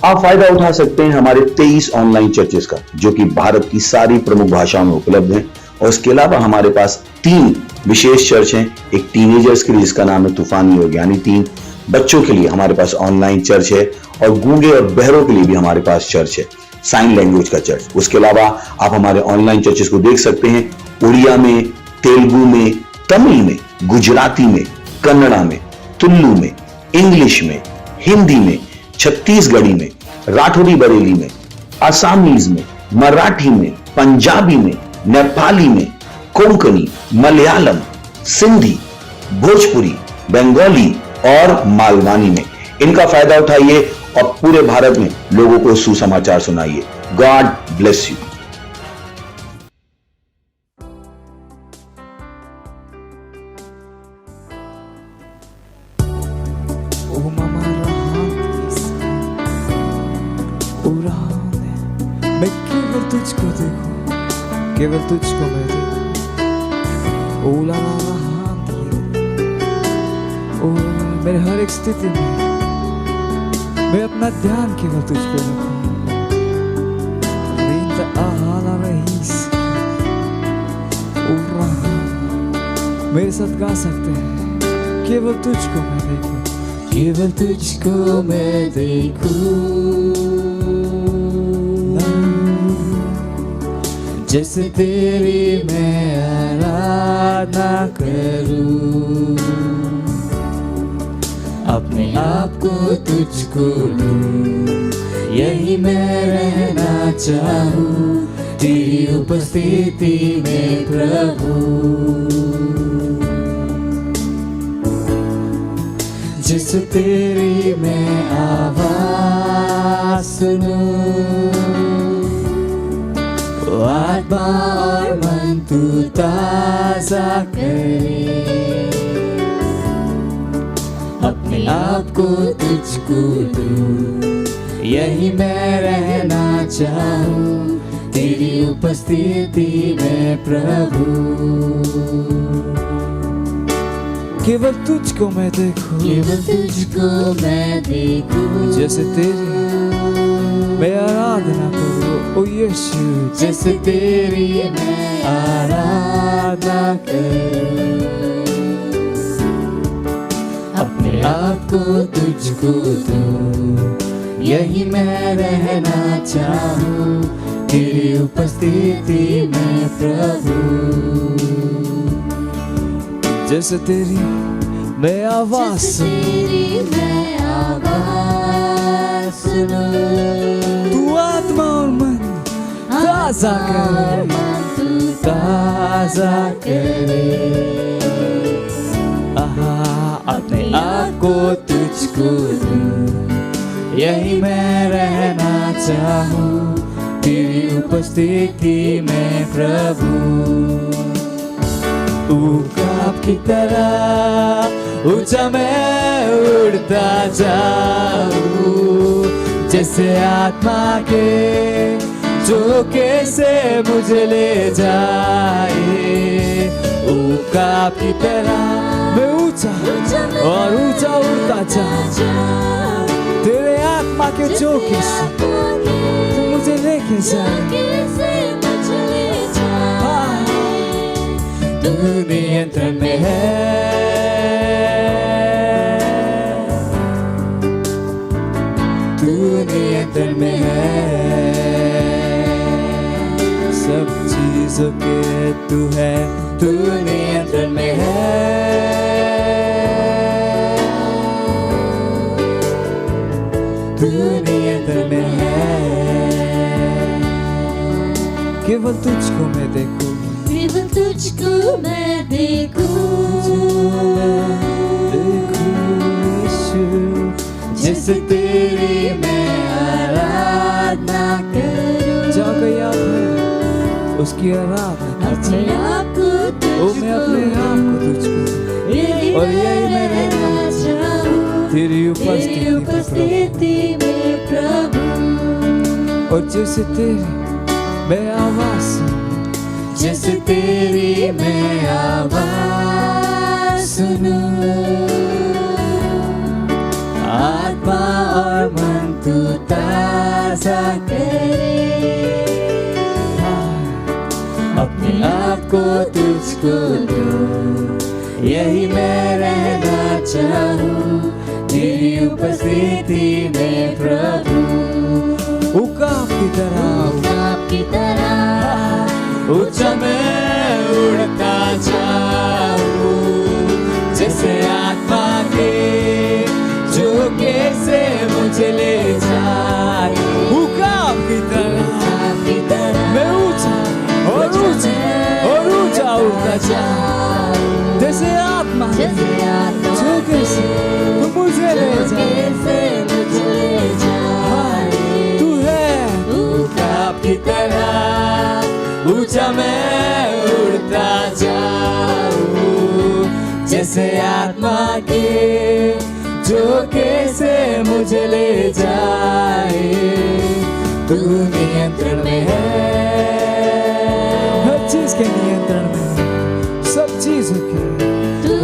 आप फायदा उठा सकते हैं हमारे 23 ऑनलाइन चर्चेस का, जो कि भारत की सारी प्रमुख भाषाओं में उपलब्ध हैं। और इसके अलावा हमारे पास 3 विशेष चर्च हैं। एक टीनेजर्स के लिए जिसका नाम है तूफानी और ज्ञानी 3, बच्चों के लिए हमारे पास ऑनलाइन चर्च है, और गूंगे और बहरों के लिए भी हमारे पास चर्च है, साइन लैंग्वेज का चर्च। उसके अलावा आप हमारे ऑनलाइन चर्चेस को देख सकते हैं उड़िया में, तेलुगु में, तमिल में, गुजराती में, कन्नड़ा में, तुलु में, इंग्लिश में, हिंदी में, छत्तीसगढ़ी में, राठौरी बरेली में, आसामीज में, मराठी में, पंजाबी में, नेपाली में, कोंकणी, मलयालम, सिंधी, भोजपुरी, बंगाली और मालवानी में। इनका फायदा उठाइए और पूरे भारत में लोगों को सुसमाचार सुनाइए। God bless you. मैं केवल तुझको देखूं, केवल तुझको मैं देखूं। ओ ला ला ला ओ मेरे हर एक स्थिति में मैं अपना ध्यान केवल तुझ पे रखूं। मेरे साथ गा सकते हैं, केवल तुझको मैं देखूं, केवल तुझको मैं देखूं। जैसे तेरी मैं आराधना करूं, अपने आप को तुझको दूं, यही मैं रहना चाहूं तेरी उपस्थिति में प्रभु। जिस तेरी मैं आवाज सुनूं, आत्मा और मन तू ताजा करे, अपने आप को तुझको दूं, यही मैं रहना चाहूं तेरी उपस्थिति में प्रभु। केवल तुझको मैं देखूं, केवल तुझको मैं देखूं। जैसे तेरी मैं आराधना करूं, ओ यीशु। जैसे तेरी मैं आराधना करूं, अपने आप को तुझको दूं, यही मैं रहना चाहूं तेरी उपस्थिति में प्रभु। जैसे तेरी मैं आवाज सुनूं, तू आत्मा और मन ताजा करे, ताजा करे। अपने आप को तुझको दूं, यही मैं रहना चाहूं तेरी उपस्थिति में प्रभु। ऊकाब की तरह ऊंचा मैं उड़ता जाऊं, जैसे आत्मा के झोंके से मुझे ले जाए। ऊकाब की तरह मैं ऊंचा और ऊंचा उड़ता जाऊं, तेरे आत्मा के झोंके से तू मुझे लेके जाए। तू नियंत्रण में है, में है, सब चीजों के तू है, तू नियंत्रण में है, तू नियंत्रण में है। केवल तुझको मैं देखूं, केवल तुझको मैं देखूं, जैसे तेरी मैं आराधना करूं। जहाँ कहीं आप हैं उसकी आराधना अपने आप को ओ मैं अपने आप को तुझको और यही मैं रहना चाहूं तेरी तेरी उपस्थिति में प्रभु। और जैसे तेरी मैं आवाज सुनूं, जैसे तेरी मैं आवाज सुनूं, आत्मा और मन तू ताजा करे, अपने आप को तुझको दो, यही मैं रहना चाहूं तेरी उपस्थिति में प्रभु। उकाब की तरह ऊंचा मैं उड़ता जाऊं, जैसे आत्मा के झोंके से मुझे ले जाए। उकाब की तरह मैं ऊंचा और ऊंचा उड़ता जाऊं, जैसे आत्मा झोंके से तू मुझे ले जाए। तू है उकाब की तरह ऊंचा मैं उड़ता जाऊं, जैसे आत्मा के झोंके से मुझे ले जाए। तू नियंत्रण में है, हर चीज के नियंत्रण में, सब चीजों के,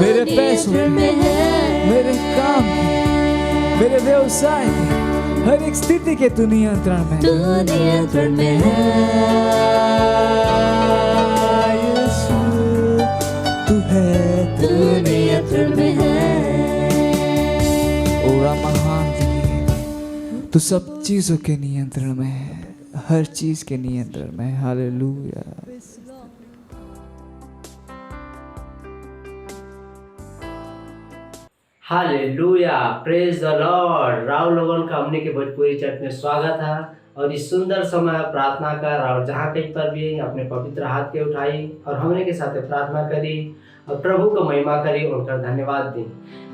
मेरे पैसों के, मेरे काम के, मेरे व्यवसाय के, हर एक स्थिति के तू नियंत्रण में, तू नियंत्रण में है। यीशु तू है, तू नियंत्रण में है। ओरा महान है, तू सब चीजों के नियंत्रण में है, हर चीज के नियंत्रण में। हालेलुया। हालेलुया, प्रेज द लॉर्ड। राव लोगन का हमने के भोजपुरी चर्च में स्वागत है और इस सुंदर समय प्रार्थना कर और जहाँ कहीं पर भी अपने पवित्र हाथ के उठाई और हमने के साथ प्रार्थना करी और प्रभु को महिमा करी, उनका धन्यवाद दी।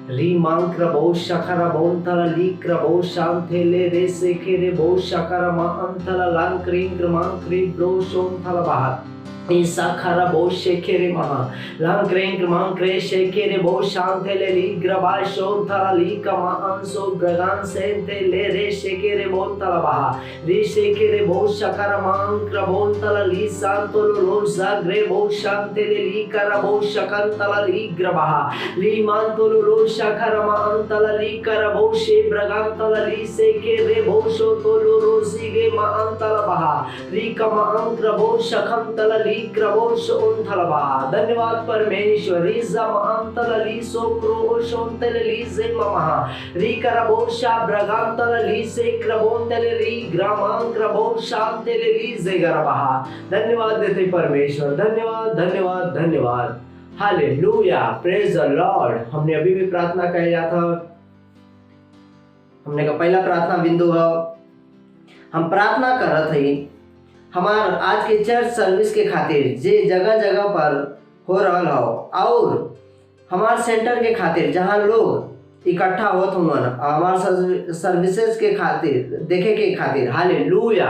री मांग क्रबो शकरा बोंतला ली क्रबो शांथेले रे सेखे रे बो शकरा मा अंतला लांग क्रीं क्रमांग क्री ब्रो शोंथला बाहर ईसा खरा बो शेखेरे महा लांग क्रें क्रमांग क्रे शेखेरे बो शांथेले ली ग्रबा शोंथला ली कमा अंसो ब्रगान सेंथे ले रे शेखेरे बोंतला बाहा री शेखेरे बो शकरा मांग क्रबोंतला ली सांतोलो लो साग्रे बो शांथेले ली करा बो शकंतला ली ग्रबाहा ली मांतोलो लो शकरा मा अंतला ली करा बो शे ब्रगांतला ली शेखेरे बो शोतोलो रोसीगे मा अंतला बाहा री कमा अंक्र बो शकंतला ली क्रबोश उन्थलबा। धन्यवाद परमेश्वर। रीजा मांतला ली सोक्रो शोंतला ली जे महा री करबोशा ब्रगांतला ली से क्रबोंतला ली ग्रामां क्रबोशांतला ली जे गरबा। धन्यवाद देते परमेश्वर, धन्यवाद धन्यवाद धन्यवाद। Hallelujah, praise the Lord. हमने अभी भी प्रार्थना किया था। हमने का पहला प्रार्थना बिंदु है, हम प्रार्थना कर रहे थे हमार आज के चर्च सर्विस के खातिर जे जगह जगह पर हो रहा हो और हमार सेंटर के खातिर जहां लोग इकट्ठा होत हुवन हमार सर्विसेज के खातिर देखे के खातिर। हालेलुया।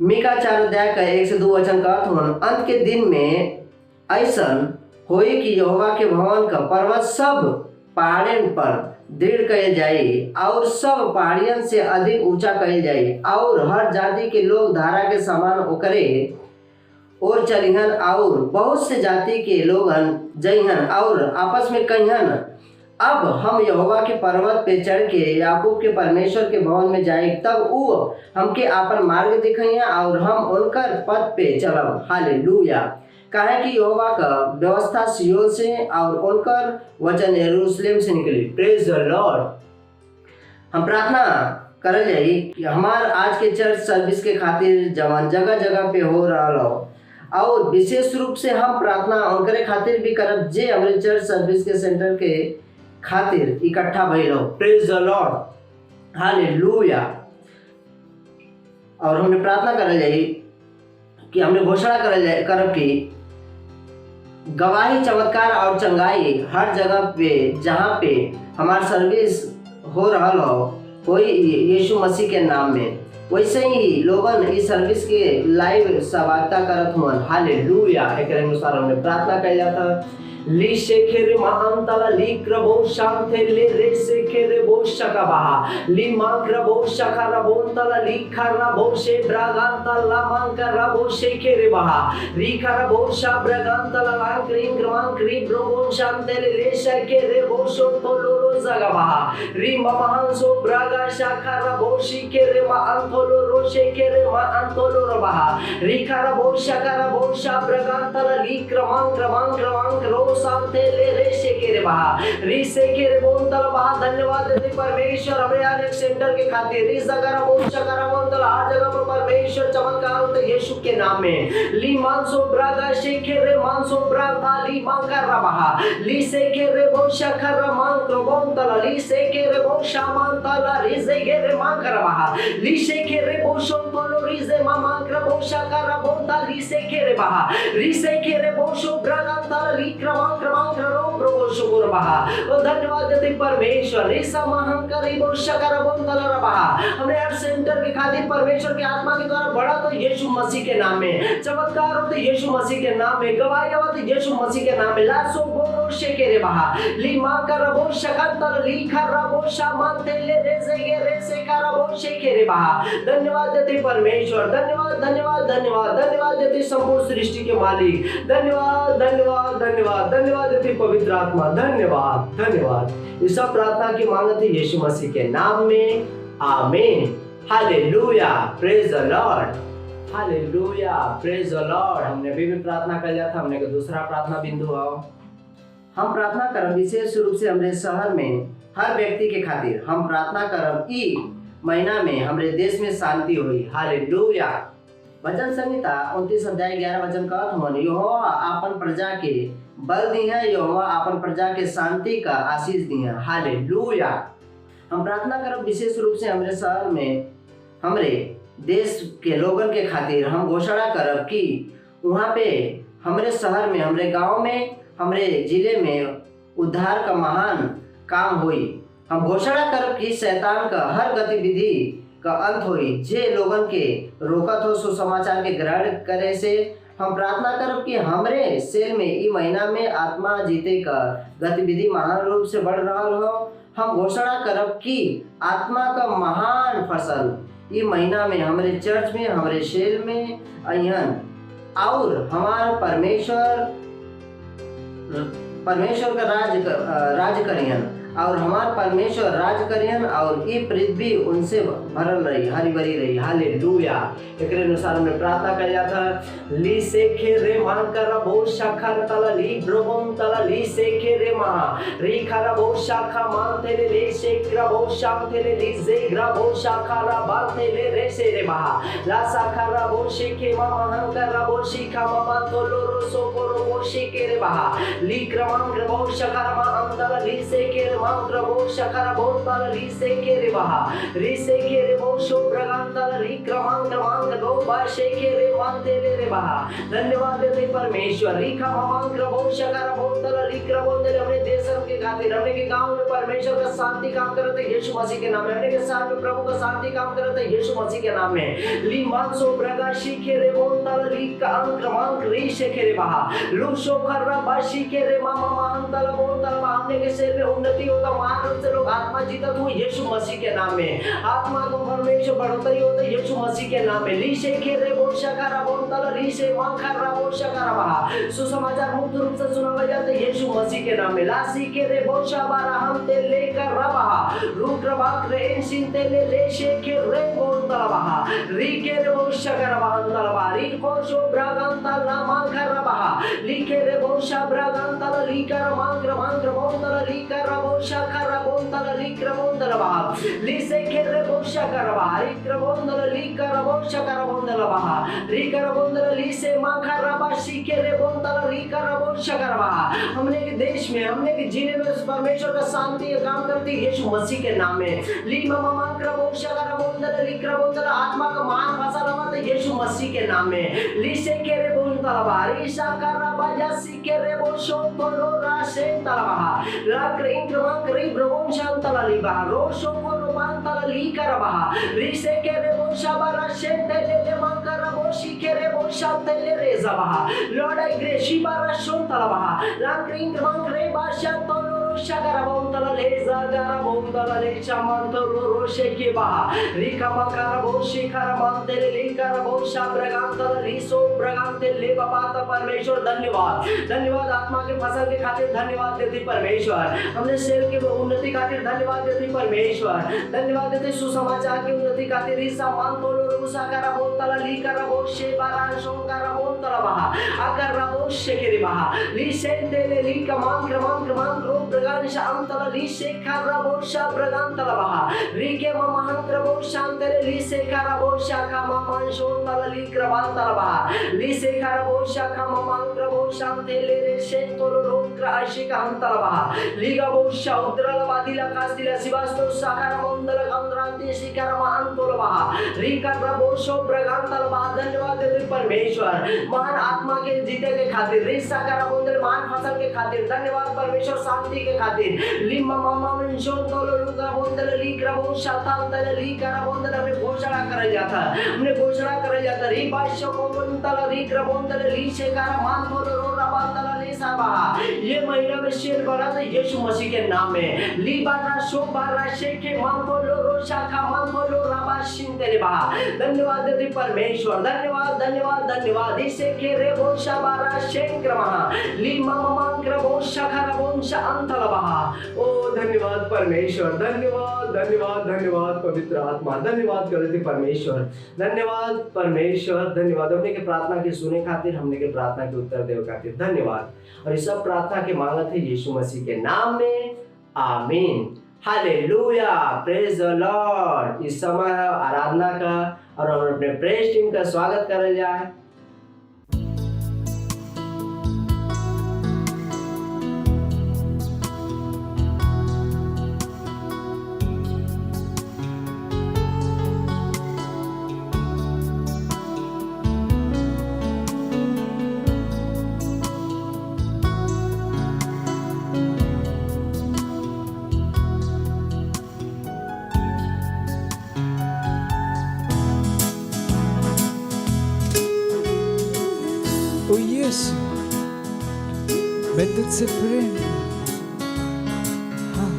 मीका 4 अध्याय का 1 से 2 वचन का अर्थ हुवन, अंत के दिन में ऐसन होई कि यहोवा के भवन का पर्वत सब पहाड़न पर दृढ़ कहे जाए और सब पहाड़ियन से अधिक ऊंचा कहे जाए और हर जाति के लोग धारा के समान ओकरे और चलिहन और बहुत से जाति के लोग जइहन और आपस में कहिहन, अब हम यहोवा के पर्वत पे चढ़ के याकूब के परमेश्वर के भवन में जाए, तब वो हमके आपन मार्ग दिखाइए और हम उनकर पथ पे चलब। हालेलुया। कहे कि यहोवा का व्यवस्था सियोन से और उनकर वचन यरूशलेम से निकली। Praise the Lord. हम प्रार्थना करल जाई कि हमार आज के चर्च सर्विस के खातिर जवान जगह जगह पे हो रहा हो, और विशेष रूप से हम प्रार्थना उनकरे खातिर भी करब जे हमारे चर्च सर्विस के सेंटर के खातिर इकट्ठा भइल हो। Praise the Lord, hallelujah. और हमने प्रार्थना करल जाई कि हमने घोषणा करब कि गवाही, चमत्कार और चंगाई हर जगह पे जहाँ पे हमार सर्विस हो रहा हो कोई यीशु मसीह के नाम में, वैसे ही लोगन इस सर्विस के लाइव सहभागिता करत हुन। हालेलुया। एकरे अनुसार हमने प्रार्थना कइला था। ली शेखेरे महांतला ली क्रबो शांते ले रे शेखेरे बो शकाबा ली मांक्रबो शखारा बोंतला ली खरा बो शे ब्रागांतला मांकरा बो शेखेरे बहा री खरा बो शा ब्रागांतला लांक्रिंग ग्रमांक्री ब्रोगोन शांते ले शेखेरे बो शोतोलो जगाबा री महांसो ब्रागा शखारा बो शिखेरे मांतोलो रो शेखेरे मांतोलो रबा री खरा बो शखारा बो शा ब्रागांतला ली क्रमांक रो शांते ले रे शेखेरे बहा री शेखेरे बोंतला बहा। धन्यवाद देते परमेश्वर हमें आज एक सेंटर के खातिर री जगरा बोल शकारा बोंतला हर जगह पर परमेश्वर चमत्कार होते यीशु के नाम में। ली मानसो ब्रागा शेखेरे मानसो ब्रागा ली मांकरा बहा ली शेखेरे बो शखरा मांक्रो बोंतला ली शेखेरे बो शामांतला री जेगेरे मांकरा बहा ली शेखेरे बो शोंतलो री जे मांकरा बो शकारा बोंतला ली शेखेरे बहा री शेखेरे बो शो ब्रागा तला ली क्रमांक रो ब्रो शुकुर बहा। ओ धन्यवाद देते परमेश्वर रीसा महांकरी बो शकारा बोंतला बहा। हमने हर सेंटर के खातिर परमेश्वर के आत्मा के द्वारा बढ़ा तो यीशु मसीह के नाम में, चमत्कार होते यीशु मसीह के नाम में, गवाही होते यीशु मसीह के नाम में। लासो बोरो शेकेरे बहा ली मांकरा बो शकांतल ली खरा बो शामांते ले रे जेगे रे सेकारा बो शेकेरे बहा। धन्यवाद देते परमेश्वर, धन्यवाद धन्यवाद धन्यवाद धन्यवाद देते संपूर्ण सृष्टि के मालिक, धन्यवाद धन्यवाद धन्यवाद धन्यवाद देते पवित्र आत्मा, धन्यवाद धन्यवाद। इस सब प्रार्थना की मांगत है यीशु मसीह के नाम में, आमीन। Hallelujah, praise the Lord, hallelujah, praise the Lord. हमने अभी भी प्रार्थना कर लिया था, हमने का दूसरा प्रार्थना बिंदु आओ। हम प्रार्थना करब विशेष रूप से हमारे शहर में हर व्यक्ति के खातिर हम प्रार्थना करब ई महीना में हमारे देश में शांति हुई। हालेलुया। वचन संहिता 29 अध्याय 11 वचन कहत हमन यहोवा आपन प्रजा के बल दिया, यहोवा आपन प्रजा के शांति का आशीष दिया। हालेलुया। हम प्रार्थना करब विशेष रूप से हमारे शहर में हमारे देश के लोगन के खातिर हम घोषणा करब कि वहाँ पे हमारे शहर में, हमारे गांव में, हमारे जिले में उद्धार का महान काम हुई। हम घोषणा करब कि शैतान का हर गतिविधि का अंत हुई, जे लोगन के रोकत हो सुसमाचार के ग्रहण करे से। हम प्रार्थना करब कि हमरे सेल में ई महीना में आत्मा जीते का गतिविधि महान रूप से बढ़ रहा हो। हम घोषणा करब कि आत्मा का महान फसल ई महीना में हमारे चर्च में, हमारे सेल में अहन, और हमारा परमेश्वर का राज करियन, और हमार परमेश्वर राज करियन, और ये पृथ्वी उनसे भरल रही, हरी भरी रही। हालेलुया। एकरे अनुसार हमने प्रार्थना किया था। ली सेखे रे मांकरा बो शाखा तला ली ब्रोगोम तला ली सेखे रे मा री खरा बो शाखा मानते ले ले शेक्रा बो शांते ले ली जेग्रा बो शाखा रा बाते ले रे से रे मा ला शाखा रा बो शेखे मा मांकरा बो शिखा मा तोलो रो सो कोरो बो शेखे रे बहा ली क्रमांक बो शाखा मा अंतला ली सेखे रे मांकरा बो शाखा रा बो तला ली सेखे रे बहा री सेखे रे बो शो प्रगांतला ली क्रमांक दो बा शेखे रे मानते ले रे बहा। धन्यवाद देते परमेश्वर। रीखा मांकरा बो शाखा रा बो तला ली क्रमांक दे अपने देश के खातिर, अपने के गांव में परमेश्वर का शांति काम करते यीशु मसीह के नाम में, अपने के साथ में प्रभु का शांति काम करते यीशु मसीह के नाम में। ली मानसो प्रगा शिखे रे बो तला ली का क्रमांक री शेखे रे बहा लू शो खरा बा शिखे रे मामा मान तला बो तला हमने के सेल में उन्नति होगा, महान रूप से लोग आत्मा जीतत हो यीशु मसीह के नाम में। आत्मा को परमेश्वर बढ़ोतरी होता है यीशु मसीह के नाम में। ली शेखे रे बो शकारा बो तला ली से मांखरा बो शकारा बहा सुसमाचार मुक्त रूप से सुनाया जाता है यीशु मसीह के नाम में। ला सीखे रे बो शाबारा हम ते लेकर रबहा रूट रबाक रे इंसिन ते ले शेखे रे बो तला बहा री के रे बो शकारा बहा तला बहा री को शो ब्रागन तला मांखरा बहा ली के रे बो शा ब्रागन तला ली कर मांख बो तला ली कर karabosha karabondala likrabondala baha. Lise kerebosha karaba. Rikrabondala likarabosha karabondala baha. Rikarabondala lise makaraba shikerebondala likarabosha karaba. हमने के देश में हमने के जीने में उस परमेश्वर का शांति का काम करती है यीशु मसीह के नाम में। लीमा मामा करबोशा करबोंदला लिक्रबोंदला आत्मा का मान फसल हुआ तो यीशु मसीह के नाम में। लीसे केरे बोंदला बारी शाकारा बाजा सिकेरे बोशो तोलो राशे तलवा लाक्र इंक्रमान करी ब्रवों शांतला लिबा रोशो कोलो मांतला लिकरबा रीसे केरे बोशा बारा शेंतले ले मांकरा बोशी केरे बोशा तले रेज़बा लॉर्ड ग्रेशी बारा शोंतलवा लाक्र इंक्रमान करे बाशा तोलो Shagarabondala leza garabondala lecha mantolo roshe ke baha rika makara boshi karamantele likara bosha bragantala riso bragante le babata परमेश्वर धन्यवाद धन्यवाद आत्मा के फसल के खातिर धन्यवाद देते परमेश्वर हमने शरीर की उन्नति खातिर धन्यवाद देते परमेश्वर धन्यवाद देते सुसमाचार की उन्नति खातिर ईसा मांतोलो रुसा कराबोतला लिकरा बोशे बारांशो कराबोतला बाहा अकरा बोशे के बाहा लिसेंतले लिका मान क्रमान रो प्रगांश अंतला लिसे कराबोशा प्रगांतला बाहा रिके ममान क्रबोशांतले लिसे कराबोशा कामांशो तला लिक्रबांतला बाहा लिसे कराबोशा कामां क्रबोशांतले रेशे तोलो रोक्रा आशिका अंतला बाहा लिगा बोशा उद्रला बादिला कास्तिला सिवास्तो साकारा मंदल गंद्रांति शिकारा अंतोला बाहा रिका प्रबोशो प्रगांतला बाहा धन्यवाद देते परमेश्वर महान आत्मा के जीते के खातिर रिसा साकारा मंदल महान फसल के खातिर धन्यवाद परमेश्वर शांति के खातिर लिम्मा मामा मंशो तोलो लुका मंदल लिक्रा बोशा तांतल लिकरा मंदल हमने घोषणा कर जाता हमने घोषणा कर जाता री बाशो को मंदल लिक्रा मंदल लिशे कारा मान तोलो रोरा बांतल लेसा बाहा ये महीना में शेर बड़ा तो यीशु मसीह के नाम में लीबारा शो बारा शेके मान तोलो रोशा का मान तोलो राबा शिंतेले बाहा धन्यवाद देते परमेश्वर धन्यवाद धन्यवाद धन्यवाद इसे के रे बोशा बारा शेंक्रमा लीमा मांक्र बोशा खरा बोशा अंतल बाहा ओ धन्यवाद परमेश्वर धन्यवाद धन्यवाद धन्यवाद पवित्र आत्मा धन्यवाद करते परमेश्वर धन्यवाद परमेश्वर धन्यवाद हमने के प्रार्थना के सुने खातिर हमने के प्रार्थना के उत्तर देव खातिर धन्यवाद और इस सब प्रार्थना के मांगत है यीशु मसीह के नाम में आमीन हालेलुया प्रेज द लॉर्ड इस समय आराधना का और हम अपने प्रेज टीम का स्वागत करल जाए ओ यीशु मैं तुझसे प्रेम हाँ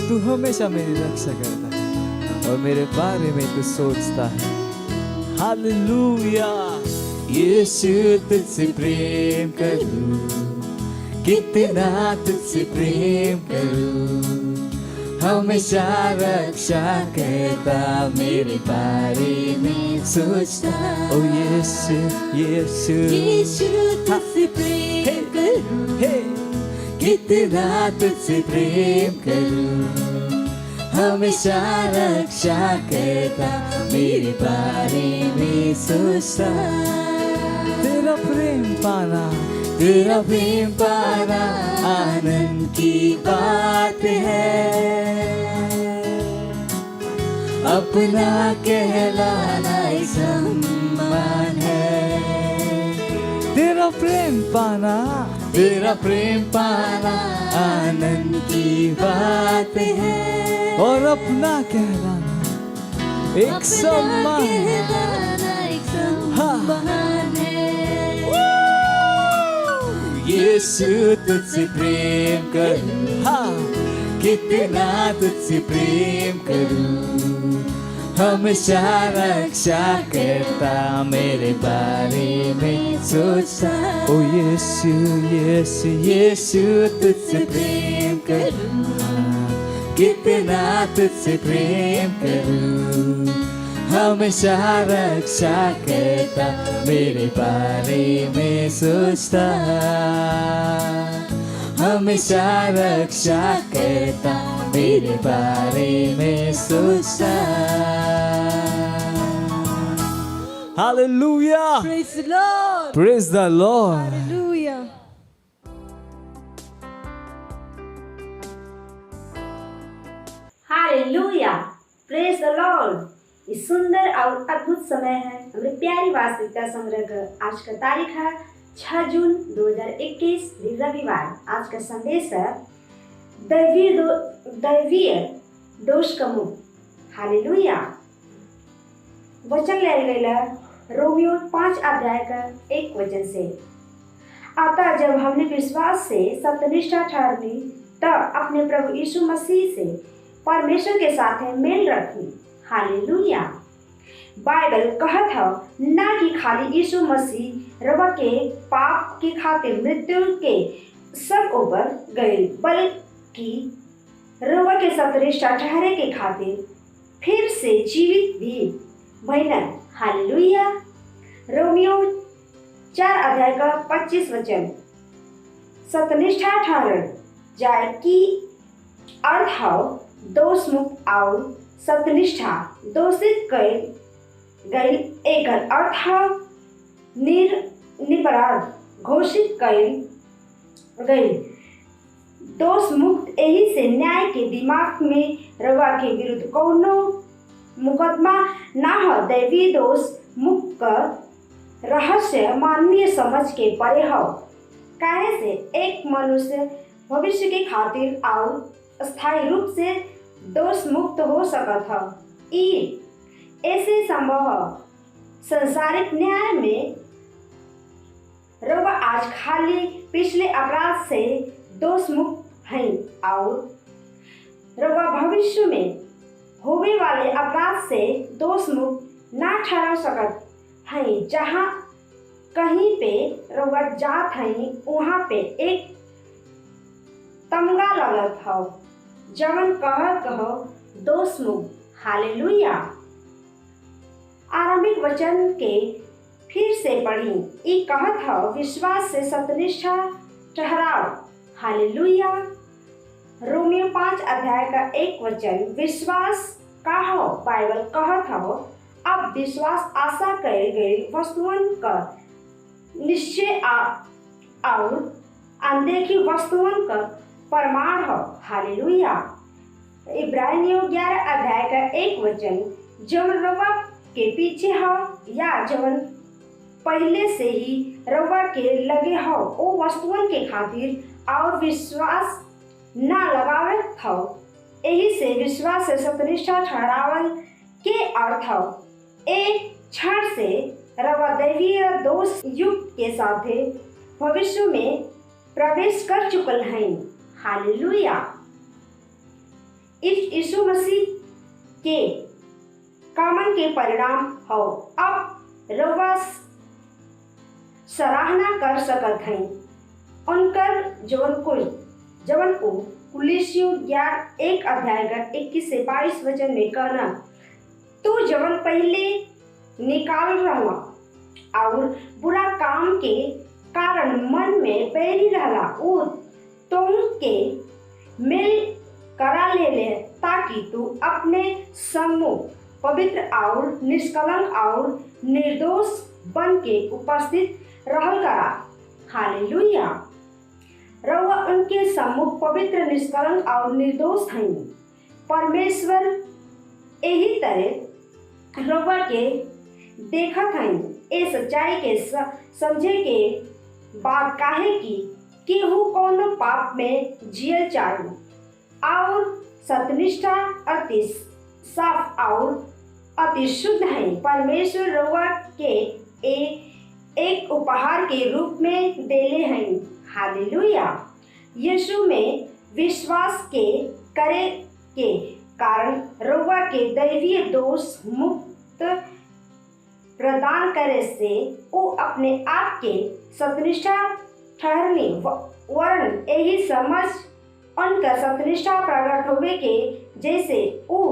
तू हमेशा मेरी रक्षा करता है और मेरे बारे में तू सोचता है हालेलुया यीशु तुझसे प्रेम करूं कितना तुझसे प्रेम करूं हमेशा रक्षा करता मेरे बारे में सोचता ओ यीशु यीशु यीशु तुझसे प्रेम करूं कितना तुझसे प्रेम करूं हमेशा रक्षा करता मेरे बारे में सोचता तेरा प्रेम पाना आनंद की बात है अपना कहलाना एक सम्मान है तेरा प्रेम पाना आनंद की बात है और अपना कहलाना एक सम्मान है यीशु तुझसे प्रेम करूं हाँ कितना तुझसे प्रेम करूं हमेशा रक्षा करता मेरे बारे में सोचता ओ यीशु यीशु यीशु तुझसे प्रेम करूं हाँ कितना तुझसे प्रेम करूं हमेशा रक्षा करता मेरे बारे में सोचता हमेशा रक्षा करता, मेरे बारे में सोचता। Hallelujah! Praise the Lord. Praise the Lord. Hallelujah. Hallelujah, praise the Lord. इस सुंदर और अद्भुत समय है हमारी प्यारी वास्तविकता संग्रह का। आज का तारीख है 6 जून 2021 रविवार। आज का संदेश है दैवीय दोष का मुक्त। हालेलुया। वचन ले गया रोमियो 5 अध्याय का 1 वचन से। अतः जब हमने विश्वास से सत्यनिष्ठा ठहर ली तब अपने प्रभु यीशु मसीह से परमेश्वर के साथ मेल रखी। हालेलुया। बाइबल कहत है ना कि खाली यीशु मसीह रवा के पाप के खातिर मृत्यु के सब ऊपर गए, बल्कि रवा के सत्यनिष्ठा ठहरे के खातिर फिर से जीवित भी भइलन। हालेलुया। रोमियो 4 अध्याय का 25 वचन। सत्यनिष्ठा ठहर जाए की अर्थ है दोष मुक्त और सत्यनिष्ठा दोषित गई एक अर्थ है निरपराध घोषित गई। दोष मुक्त यही से न्याय के दिमाग में रवा के विरुद्ध कोनो मुकदमा ना हो। दैवीय दोष मुक्त का रहस्य मानवीय समझ के परे हो। काहे से एक मनुष्य भविष्य के खातिर और स्थायी रूप से दोष मुक्त हो सकता है। ऐसे संभव संसारिक न्याय में रवा आज खाली पिछले अपराध से दोष मुक्त हैं और रवा भविष्य में होने वाले अपराध से दोष मुक्त ना ठहरा सकत हैं। जहाँ कहीं पे रवा जात हैं वहाँ पे एक तमगा लगत हो जवन कहो दोष मुक्त। हालेलुया। आरंभिक वचन के फिर से पढ़ी। ई कहत हो विश्वास से सत्यनिष्ठा ठहराओ। हालेलुया। रोमियो 5 अध्याय का 1 वचन। विश्वास का हो बाइबल कहत हो अब विश्वास आशा कई गई वस्तुओं का निश्चय और अनदेखी वस्तुओं का प्रमाण हो। हालेलुया। इब्रानियों 11 अध्याय का 1 वचन। जवन रवा के पीछे हो या जवन पहले से ही रवा के लगे हो वो वस्तुओं के खातिर और विश्वास ना लगावत हो। यही से विश्वास से सत्यनिष्ठा ठहरावल के अर्थ हो एक क्षण से रवा दैवीय दोष युक्त के साथ भविष्य में प्रवेश कर चुकल हैं। हालेलुया। यीशु मसीह के कामन के परिणाम हो अब रवा सराहना कर सकत हैं उनकर जवन को कुलिसियों 1 अध्याय का 21 से 22 वचन में कहना तू जवन पहले निकाल रहा और बुरा काम के कारण मन में बैरी रहला वो तुम के मिल करा ले ताकि तू अपने सम्मुख पवित्र और निष्कलंक और निर्दोष बन के उपस्थित रहल करा। हालेलुया। रवा उनके सम्मुख पवित्र निष्कलंक और निर्दोष हैं। परमेश्वर यही तरह रवा के देखत हैं। ए सच्चाई के समझे के बाद काहे की केहू कोनो पाप में जियल चाहू और सत्यनिष्ठा अति साफ और अति शुद्ध है। परमेश्वर रवा के एक उपहार के रूप में देले हैं। हालेलुया। यीशु में विश्वास के करे के कारण रवा के दैवीय दोष मुक्त प्रदान करे से वो अपने आप के सत्यनिष्ठा ठहरने वर्ण यही समझ उनका सत्यनिष्ठा प्रकट होवे के जैसे वो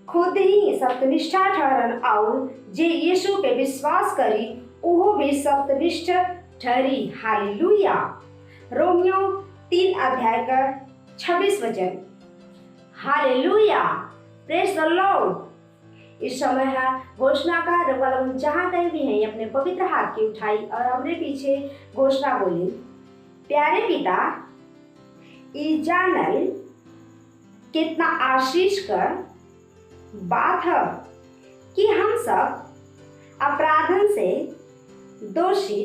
खुद ही सत्यनिष्ठा ठहरन और जे यीशु पे विश्वास करी वो भी सत्यनिष्ठ ठहरी। हालेलुया। रोमियो 3 अध्याय का 26 वचन। Hallelujah, praise the Lord. इस समय है घोषणा का रवाल जहाँ कहीं भी है अपने पवित्र हाथ की उठाई और हमने पीछे घोषणा बोली। प्यारे पिता, ई जानल कितना आशीष का बात है कि हम सब अपराधन से दोषी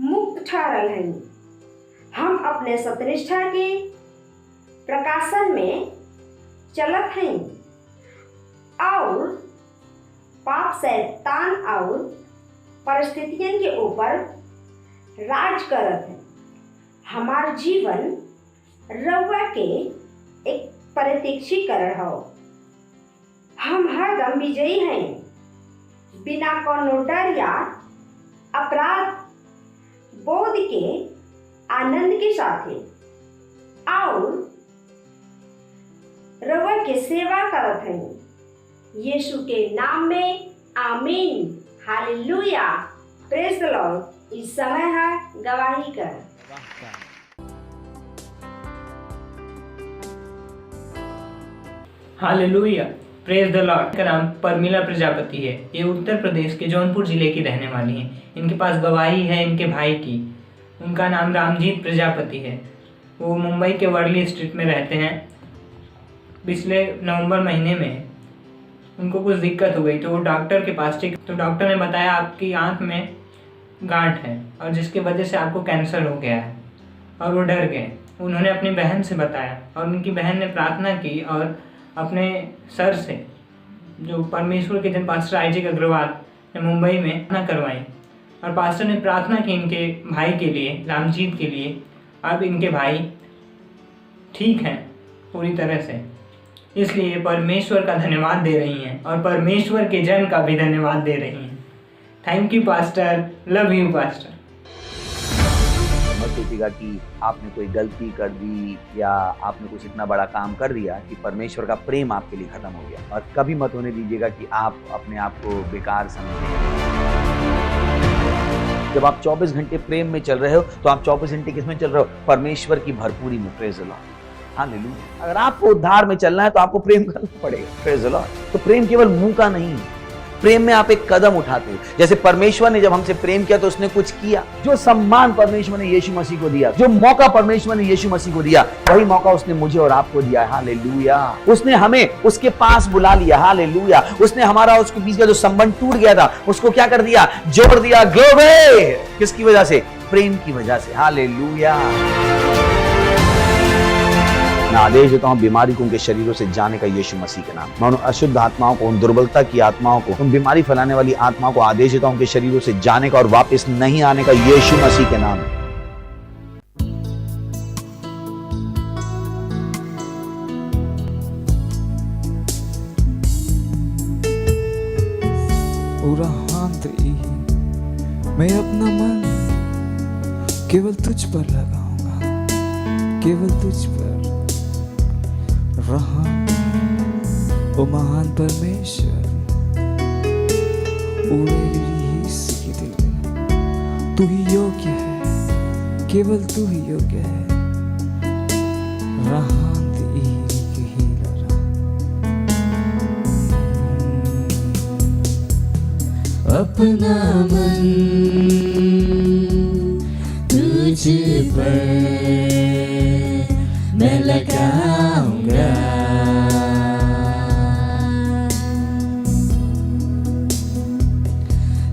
मुक्त ठहरल हैं। हम अपने सत्यनिष्ठा के प्रकाशन में चलत हैं और पाप शैतान और परिस्थितियों के ऊपर राज करत है। हमार जीवन रउआ के एक प्रत्यक्षीकरण हो। हम हरदम विजयी हैं, बिना कोनो डर या अपराध बोध के आनंद के साथ और रउआ के सेवा करत हैं। यीशु के नाम में आमीन। Hallelujah, praise the Lord. इस समय है गवाही कर। Hallelujah, praise the Lord. का नाम परमिला प्रजापति है। ये उत्तर प्रदेश के जौनपुर जिले की रहने वाली हैं। इनके पास गवाही है इनके भाई की। उनका नाम रामजीत प्रजापति है। वो मुंबई के वर्ली स्ट्रीट में रहते हैं। पिछले नवंबर महीने में उनको कुछ दिक्कत हो गई तो वो डॉक्टर के पास ठीक, तो डॉक्टर ने बताया आपकी आंख में गांठ है और जिसकी वजह से आपको कैंसर हो गया है। और वो डर गए। उन्होंने अपनी बहन से बताया और उनकी बहन ने प्रार्थना की और अपने सर से, जो परमेश्वर के जन पास्टर आइजैक अग्रवाल ने मुंबई में प्रार्थना करवाई और पास्टर ने प्रार्थना की इनके भाई के लिए, रामजीत के लिए। अब इनके भाई ठीक हैं पूरी तरह से, इसलिए परमेश्वर का धन्यवाद दे रही हैं और परमेश्वर के जन का भी धन्यवाद दे रही हैं। Thank you pastor, love you pastor. मत सोचिएगा कि आपने कोई गलती कर दी या आपने कुछ इतना बड़ा काम कर दिया कि परमेश्वर का प्रेम आपके लिए खत्म हो गया। और कभी मत होने दीजिएगा कि आप अपने आप को बेकार समझें। जब आप 24 घंटे प्रेम में चल रहे हो तो आप 24 घंटे किसमें चल रहे हो? परमेश्वर की भरपूरी में। Praise the Lord, hallelujah. अगर आपको उद्धार में चलना है तो आपको प्रेम करना पड़ेगा। Praise the Lord. तो प्रेम केवल मुंह का नहीं है, प्रेम में आप एक कदम उठाते हो। जैसे परमेश्वर ने जब हमसे प्रेम किया तो उसने कुछ किया। जो सम्मान परमेश्वर ने यीशु मसीह को दिया, जो मौका परमेश्वर ने यीशु मसीह को दिया, वही मौका उसने मुझे और आपको दिया है। हालेलुया। उसने हमें उसके पास बुला लिया। हालेलुया। उसने हमारा उसके बीच का जो संबंध टूट गया था उसको क्या कर दिया? जोड़ दिया। ग्लोरी। किसकी वजह से? प्रेम की वजह से। हालेलुया। मैं आदेश देता हूं बीमारी को उनके शरीरों से जाने का यीशु मसीह के नाम। मैं उन अशुद्ध आत्माओं को, उन दुर्बलता की आत्माओं को, उन बीमारी फैलाने वाली आत्माओं को आदेश देता हूं उनके शरीरों से जाने का और वापस नहीं आने का यीशु मसीह के नाम। पूरा मैं अपना मन केवल तुझ पर लगाऊंगा, केवल तुझ पर। रहा ओ महान परमेश्वर, तू ही योग्य है, केवल तू ही योग्य है। अपना मन तुझ पर मैं लगाऊंगा,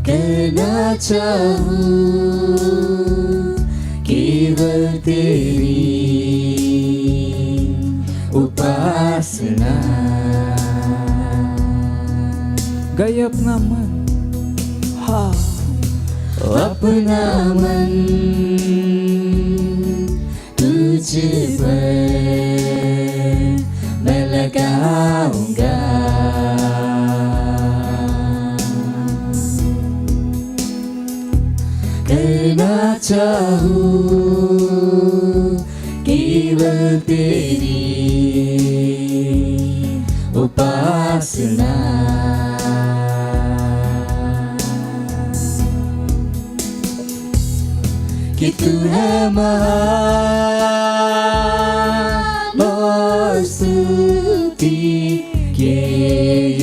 करना चाहूं केवल तेरी उपासना। गए अपना मन, हाँ अपना मन तुझ पर मैं लगाऊंगा, करना चाहूं केवल तेरी उपासना। कि तू है महान और स्तुति के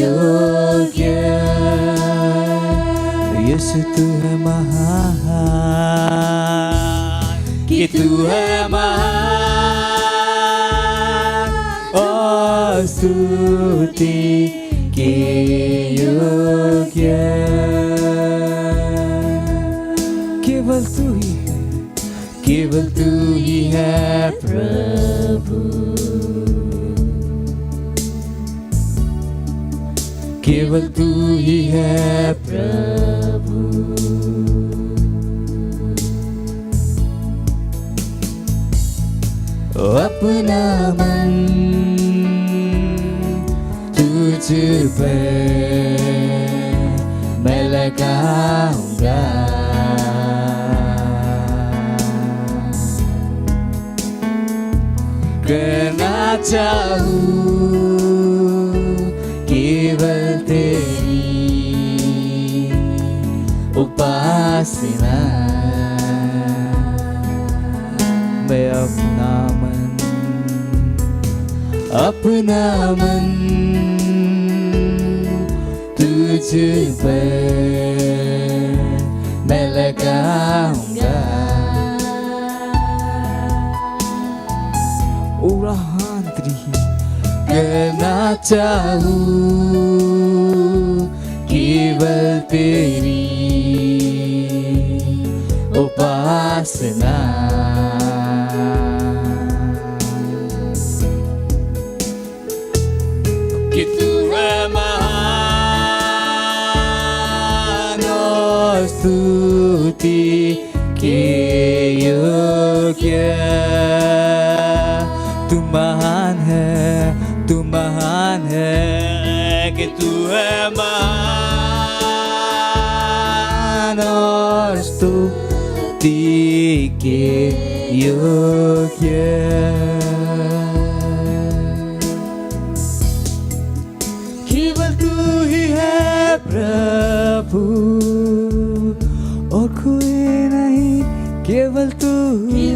योग्य। यीशु तू है महान, कि तू है महान और स्तुति के योग्य। केवल तू ही है, केवल तू ही है प्रभु, केवल तू ही है प्रभु। अपना मन तुझ पर मैं लगाऊंगा, करना चाहूँ केवल तेरी उपासना। मैं अपना मन तुझ पर मैं लगाऊंगा। करना चाहूँ केवल तेरी उपासना। कि तू है महान और स्तुति के योग्य। तू महान है, तू महान है, कि तू है महान और स्तुति के योग्य। केवल तू ही है प्रभु और कोई नहीं, केवल तू ही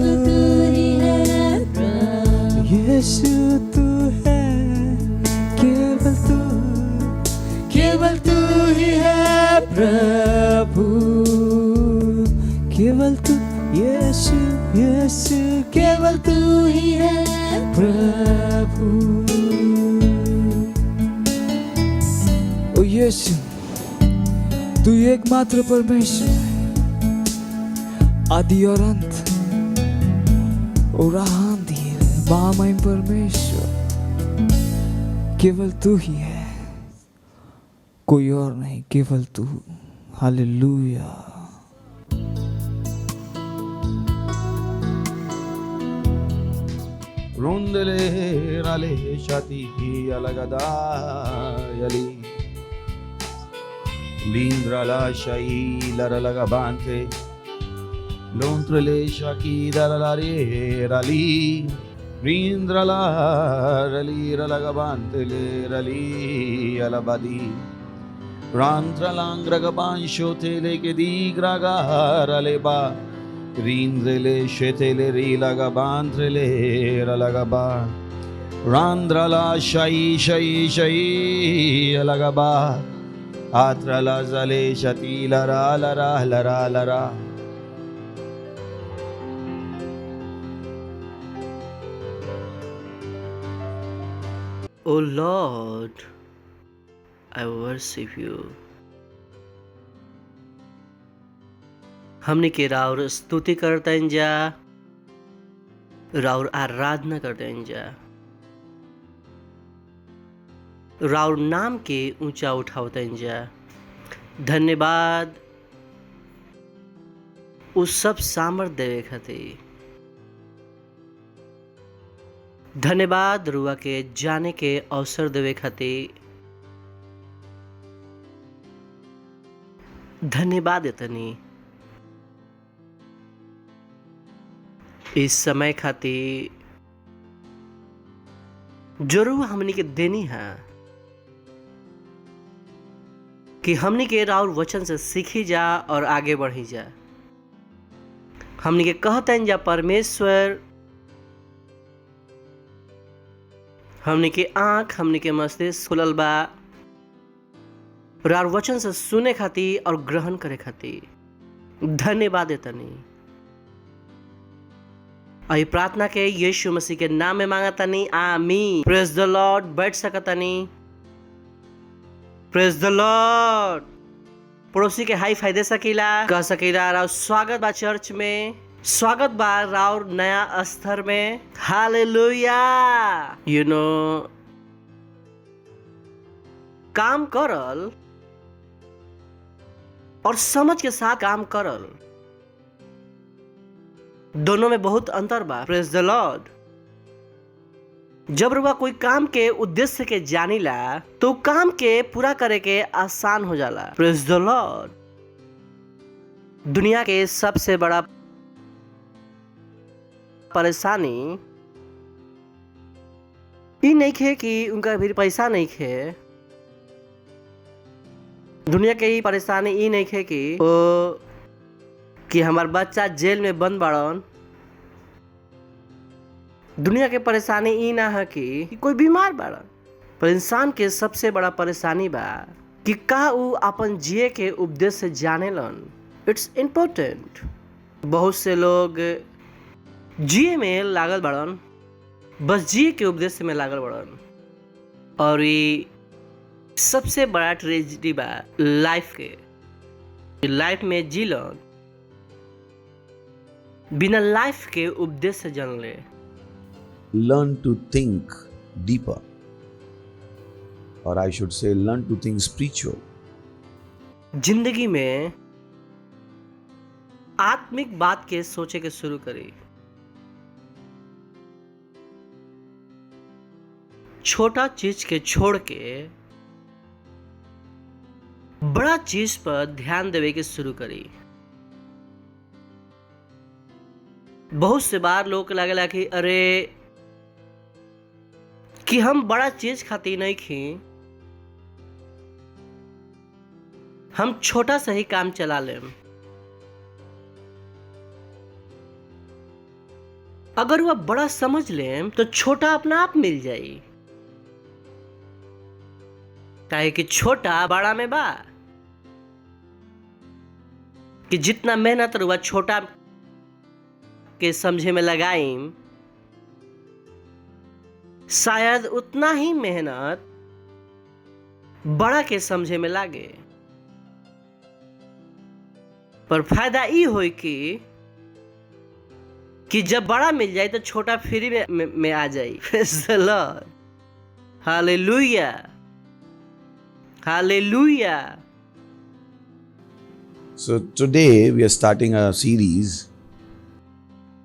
है प्रभु। यीशु तू है, केवल तू ही है प्रभु, केवल तू यीशु, यीशु केवल तू ही है प्रभु। ओ यीशु तू एकमात्र परमेश्वर है, आदि और अंत और आंधी महामय परमेश्वर, केवल तू ही है, कोई और नहीं, केवल तू। Hallelujah. Rondele rale shati alagadayali Lindra la shai laralagabante Lontrele shaki daralare rali Rindra la rali ralagabante le rali alabadi Rantra langragaban shotele ke digraga raleba Rindrele shetele rilagabantrele ralagaba Randrala shai shai shai alagaba Atrala zale shati lara lara lara lara O Lord, I worship you. हमने के राउर स्तुति करते हैं जा, राउर आराधना करते हैं जा, राउर नाम के ऊंचा उठाते हैं जा। धन्यवाद उस सब सामर्थ देवे खातिर, धन्यवाद रुआ के जाने के अवसर देवे खातिर, धन्यवाद इतनी इस समय खातिर जरूर हमनी के देनी है कि हमनी के राउर वचन से सीखी जा और आगे बढ़ी जा। हमने के कहतन जा परमेश्वर हमने के आँख हमने के मस्तिष्क खुलल बा और वचन से सुने खातिर और ग्रहण करे खातिर धन्यवाद देतनी। आई प्रार्थना के यीशु मसीह के नाम में मांगतनी, आमीन। Praise the Lord. बैठ सकतनी। Praise the Lord. पड़ोसी के हाई फाई दे सकीला, कह सकीला राव स्वागत बा चर्च में, स्वागत बा राव नया स्तर में। हालेलुया। यू नो काम करल और समझ के साथ काम करल दोनों में बहुत अंतर बा। Praise the Lord. जब रुआ कोई काम के उद्देश्य के जानिला तो काम के पूरा करे के आसान हो जाला। Praise the Lord. दुनिया के सबसे बड़ा परेशानी ई नहीं खे कि उनका भी पैसा नहीं खे। दुनिया के ही परेशानी ई नहीं खे कि हमार बच्चा जेल में बंद बाड़न। दुनिया के परेशानी ई ना है कि कोई बीमार बाड़न, पर इंसान के सबसे बड़ा परेशानी बा कि का ऊ अपन जिए के उद्देश्य जानेलन। It's important. बहुत से लोग जिए में लागल बाड़न, बस जिए के उद्देश्य में लागल बाड़न, और ये सबसे बड़ा ट्रेजेडी बा लाइफ के। लाइफ में जीलन बिना लाइफ के उद्देश्य जानले। Learn to think deeper, or I should say learn to think spiritual. जिंदगी में आत्मिक बात के सोचे के शुरू करी। छोटा चीज के छोड़ के बड़ा चीज पर ध्यान देवे के शुरू करी। बहुत से बार लोग के लागेला कि अरे कि हम बड़ा चीज खातिर नहीं खी, हम छोटा सा ही काम चला लेम। अगर वह बड़ा समझ लेम तो छोटा अपना आप मिल जाई। काहे कि छोटा बड़ा में बा कि जितना मेहनत रुआ छोटा के समझे में लगाईम, शायद उतना ही मेहनत बड़ा के समझे में लागे। पर फायदा ई होई कि जब बड़ा मिल जाए तो छोटा फ्री में आ जाए। Praise the Lord. Hallelujah. Hallelujah. So today we are starting a series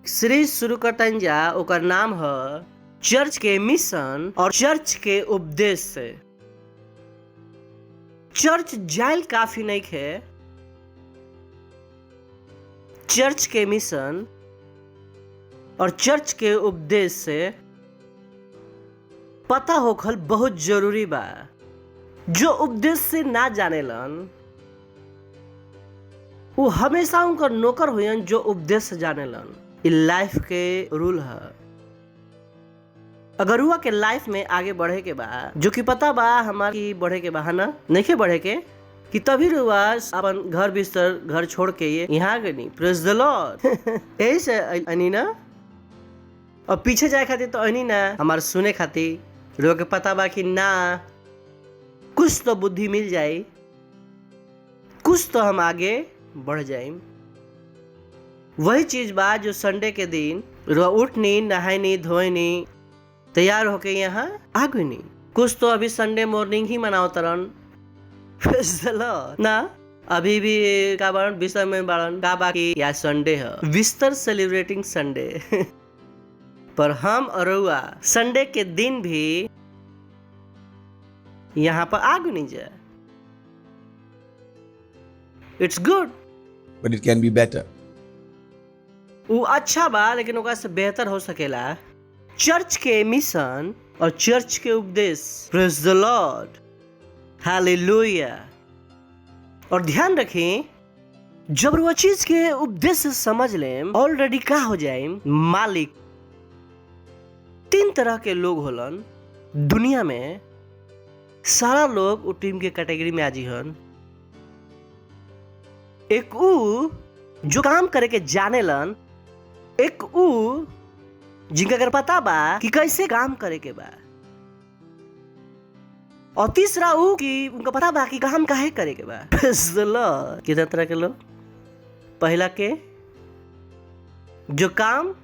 series शुरू करतन जा, ओकर नाम है चर्च के मिशन और चर्च के उपदेश। चर्च जाइल काफी नहीं है, चर्च के मिशन और चर्च के उपदेश से पता होखल बहुत जरूरी बा। जो उपदेश से ना जानेलन वो हमेशा उनका नौकर हुयन जो उपदेश से जानेलन। ये लाइफ के रूल है। अगर हुआ के लाइफ में आगे बढ़े के बा, जो कि पता बा हमारी बढ़े के बा, है ना, नहीं बढ़े के कि तभी रुआ अपन घर बिस्तर घर छोड़ के ये यहाँ गए नहीं। प्रेज़ द लॉर्ड। यही से अनी ना, और पीछे जाए खातिर तो अनी ना, हमारे सुने खातिर रुआ के पता बा कि ना कुछ तो बुद्धि मिल जाए, कुछ तो हम आगे बढ़ जाए। वही चीज बा जो संडे के दिन रुआ उठनी, नहायनी, धोयनी, तैयार होके यहाँ आ गई नहीं। कुछ तो अभी संडे मॉर्निंग ही मनाओ तरन। प्रेज़ द लॉर्ड ना, अभी भी का बारन बिस्तर में बारन का बाकी या संडे है, बिस्तर सेलिब्रेटिंग संडे। पर हम अरुआ संडे के दिन भी यहाँ पर आ गई नहीं जाए। It's good, but it can be better. वो अच्छा बा, लेकिन ओकरा से बेहतर हो सकेला। चर्च के मिशन और चर्च के उपदेश। प्रेज़ द लॉर्ड। हालेलुया। और ध्यान रखें, जब वो चीज के उद्देश्य समझ ले ऑलरेडी का हो जाए मालिक। 3 तरह के लोग होलन दुनिया में, सारा लोग वो टीम के कैटेगरी में आजी हन। एक ऊ जो काम करे के जाने लन, एक ऊ जिनका अगर पता बा कि कैसे काम करे के बा, और तीसरा ऊ कि उनका पता बा कि काम काहे करे के बा। कितना तरह के लोग? पहला के जो काम,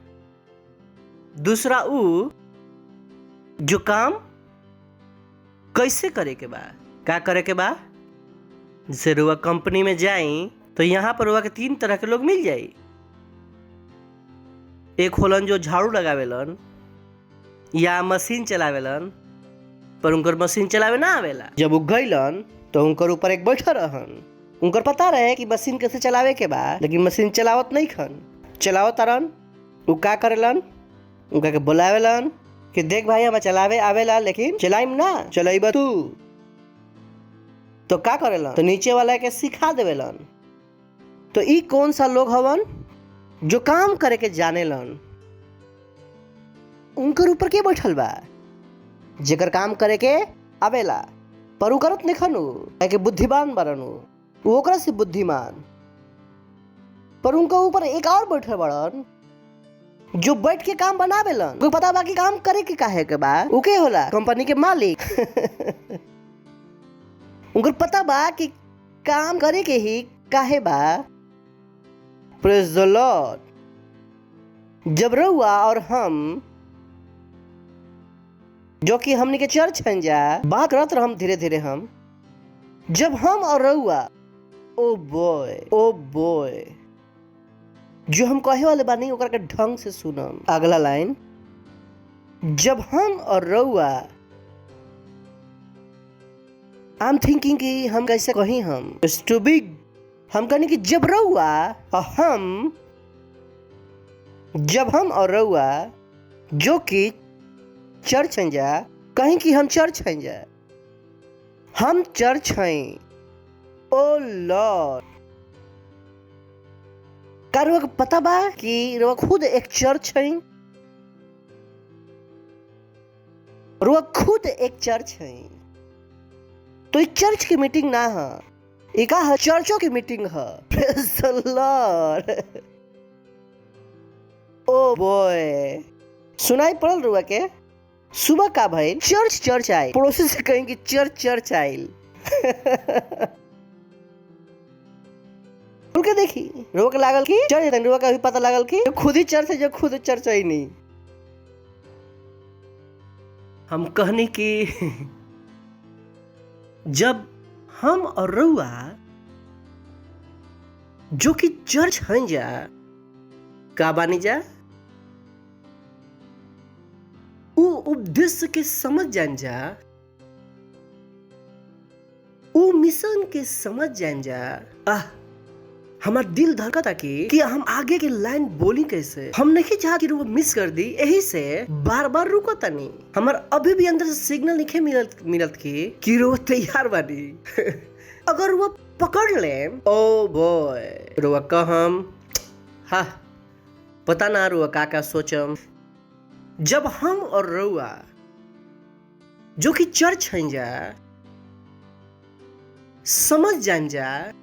दूसरा ऊ जो काम कैसे करे के बा, का करे के बा। जैसे रुआ कंपनी में जाई तो यहाँ पर रुआ के 3 तरह के लोग मिल जाई। एक होलन जो झाड़ू लगावेलन या मशीन चलावेलन, पर उनकर मशीन चलावे ना आवेला। जब वो गईलन तो उनकर ऊपर एक बैठा रहन, उनकर पता रहे कि मशीन कैसे चलावे के बा, लेकिन मशीन चलावत नहीं खन। चलावत तारन, वो का करेलन, उनका के बुलावेलन कि देख भाई हमें चलावे आवेला लेकिन चलाइम ना, चलाइबा तू। तो का करेलन, तो नीचे वाला के सिखा देवेलन। तो ई कौन सा लोग हवन जो काम करे के जानेलन। उनकर ऊपर के बैठल बा जेकर काम करे के आवेला, पर उ करत नहीं खनु कि बुद्धिमान बरन, वो ओकरा से बुद्धिमान। पर उनका ऊपर एक और बैठल बड़न जो बैठ के काम बनावेलन, कोई पता बा कि काम करे के काहे के बा, उ के होला कंपनी के मालिक। उनको पता बा कि काम करे के ही काहे बा। Praise the Lord. जब रउआ और हम जो कि हमने के चर्च हन जा बात करत रहम धीरे धीरे, हम जब हम और रउआ ओ बॉय जो हम कहे वाले बानी ओकरा के ढंग से सुनम। अगला लाइन, जब हम और रउआ, आई एम थिंकिंग कि हम कैसे कहीं, हम टू बिग, हम कहने की जब हम और रउआ जो कि चर्च हैं जा, कहीं कि हम चर्च हैं जा, हम चर्च हैं। ओ लॉर्ड, का रुआ को पता बा कि रुआ खुद एक चर्च है? रुआ खुद एक चर्च है। तो एक चर्च की मीटिंग ना है, एक चर्चों की मीटिंग है। Praise the Lord. Oh boy, सुनाई पड़ल रुआ के सुबह का भाई चर्च आयल, पड़ोसी से कहेंगे चर्च आयल। रुके देखी रोक लागल की चर्च, रुआ का भी पता लागल की खुद ही चर्च है, जो खुद चर्च है नहीं। हम कहने की जब हम और रउआ जो कि चर्च हैं जा, का बानी जा, उ उद्देश्य के समझ जान जा, उ मिशन के समझ जान जा। हमार दिल धड़कता कि हम आगे के लाइन बोली कैसे। हम नहीं चाहत कि वो मिस कर दी, यही से बार बार रुको तनी। हमार अभी भी अंदर से सिग्नल नहीं मिलत कि वो तैयार बानी। अगर वो पकड़ ले, ओ बॉय, रुआ का हम पता ना रुआ का सोचम। जब हम और रुआ जो कि चर्च हैं जा समझ जान जा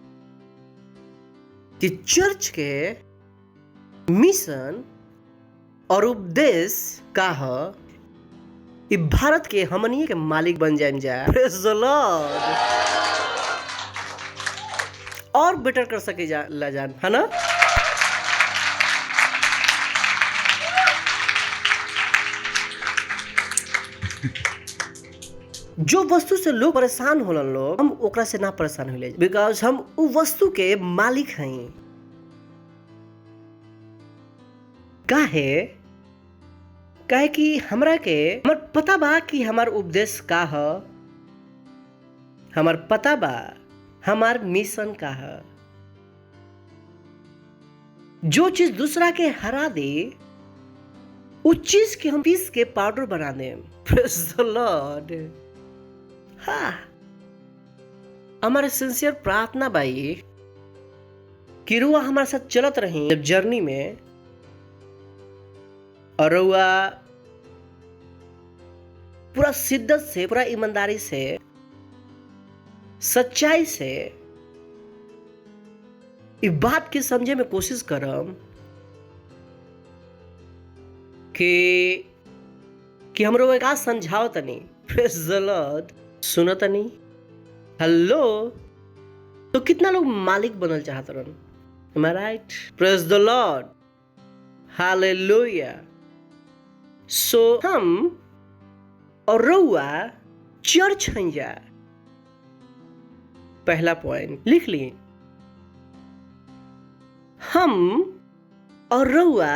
कि चर्च के मिशन और उद्देश्य का है, ये भारत के हमनी के मालिक बन जाए जा। Praise the Lord. और बेटर कर सके जा ला जान, है ना। जो वस्तु से लोग परेशान होलन लोग, हम ओकरा से ना परेशान होले, बिकॉज हम उ वस्तु के मालिक हैं। काहे कि हमरा के हमर पता बा कि हमार उद्देश्य का है, हमार पता बा हमार मिशन का है। जो चीज दूसरा के हरा दे, उस चीज के हम पीस के पाउडर बना दे। Praise the Lord. हमारे सिंसियर प्रार्थना भाई कि रुआ हमारे साथ चलत रही जब जर्नी में, और रुआ पूरा शिद्दत से, पूरा ईमानदारी से, सच्चाई से इस बात के समझे में कोशिश करम कि हम लोग का समझाओ तनी। Praise the Lord. सुनो तनी, हेलो। तो कितना लोग मालिक बनल चाहत रहन? Am I right? Praise the Lord. Hallelujah. So हम और रउआ चर्च हैं जा। पहला पॉइंट लिख लिए, हम और रउआ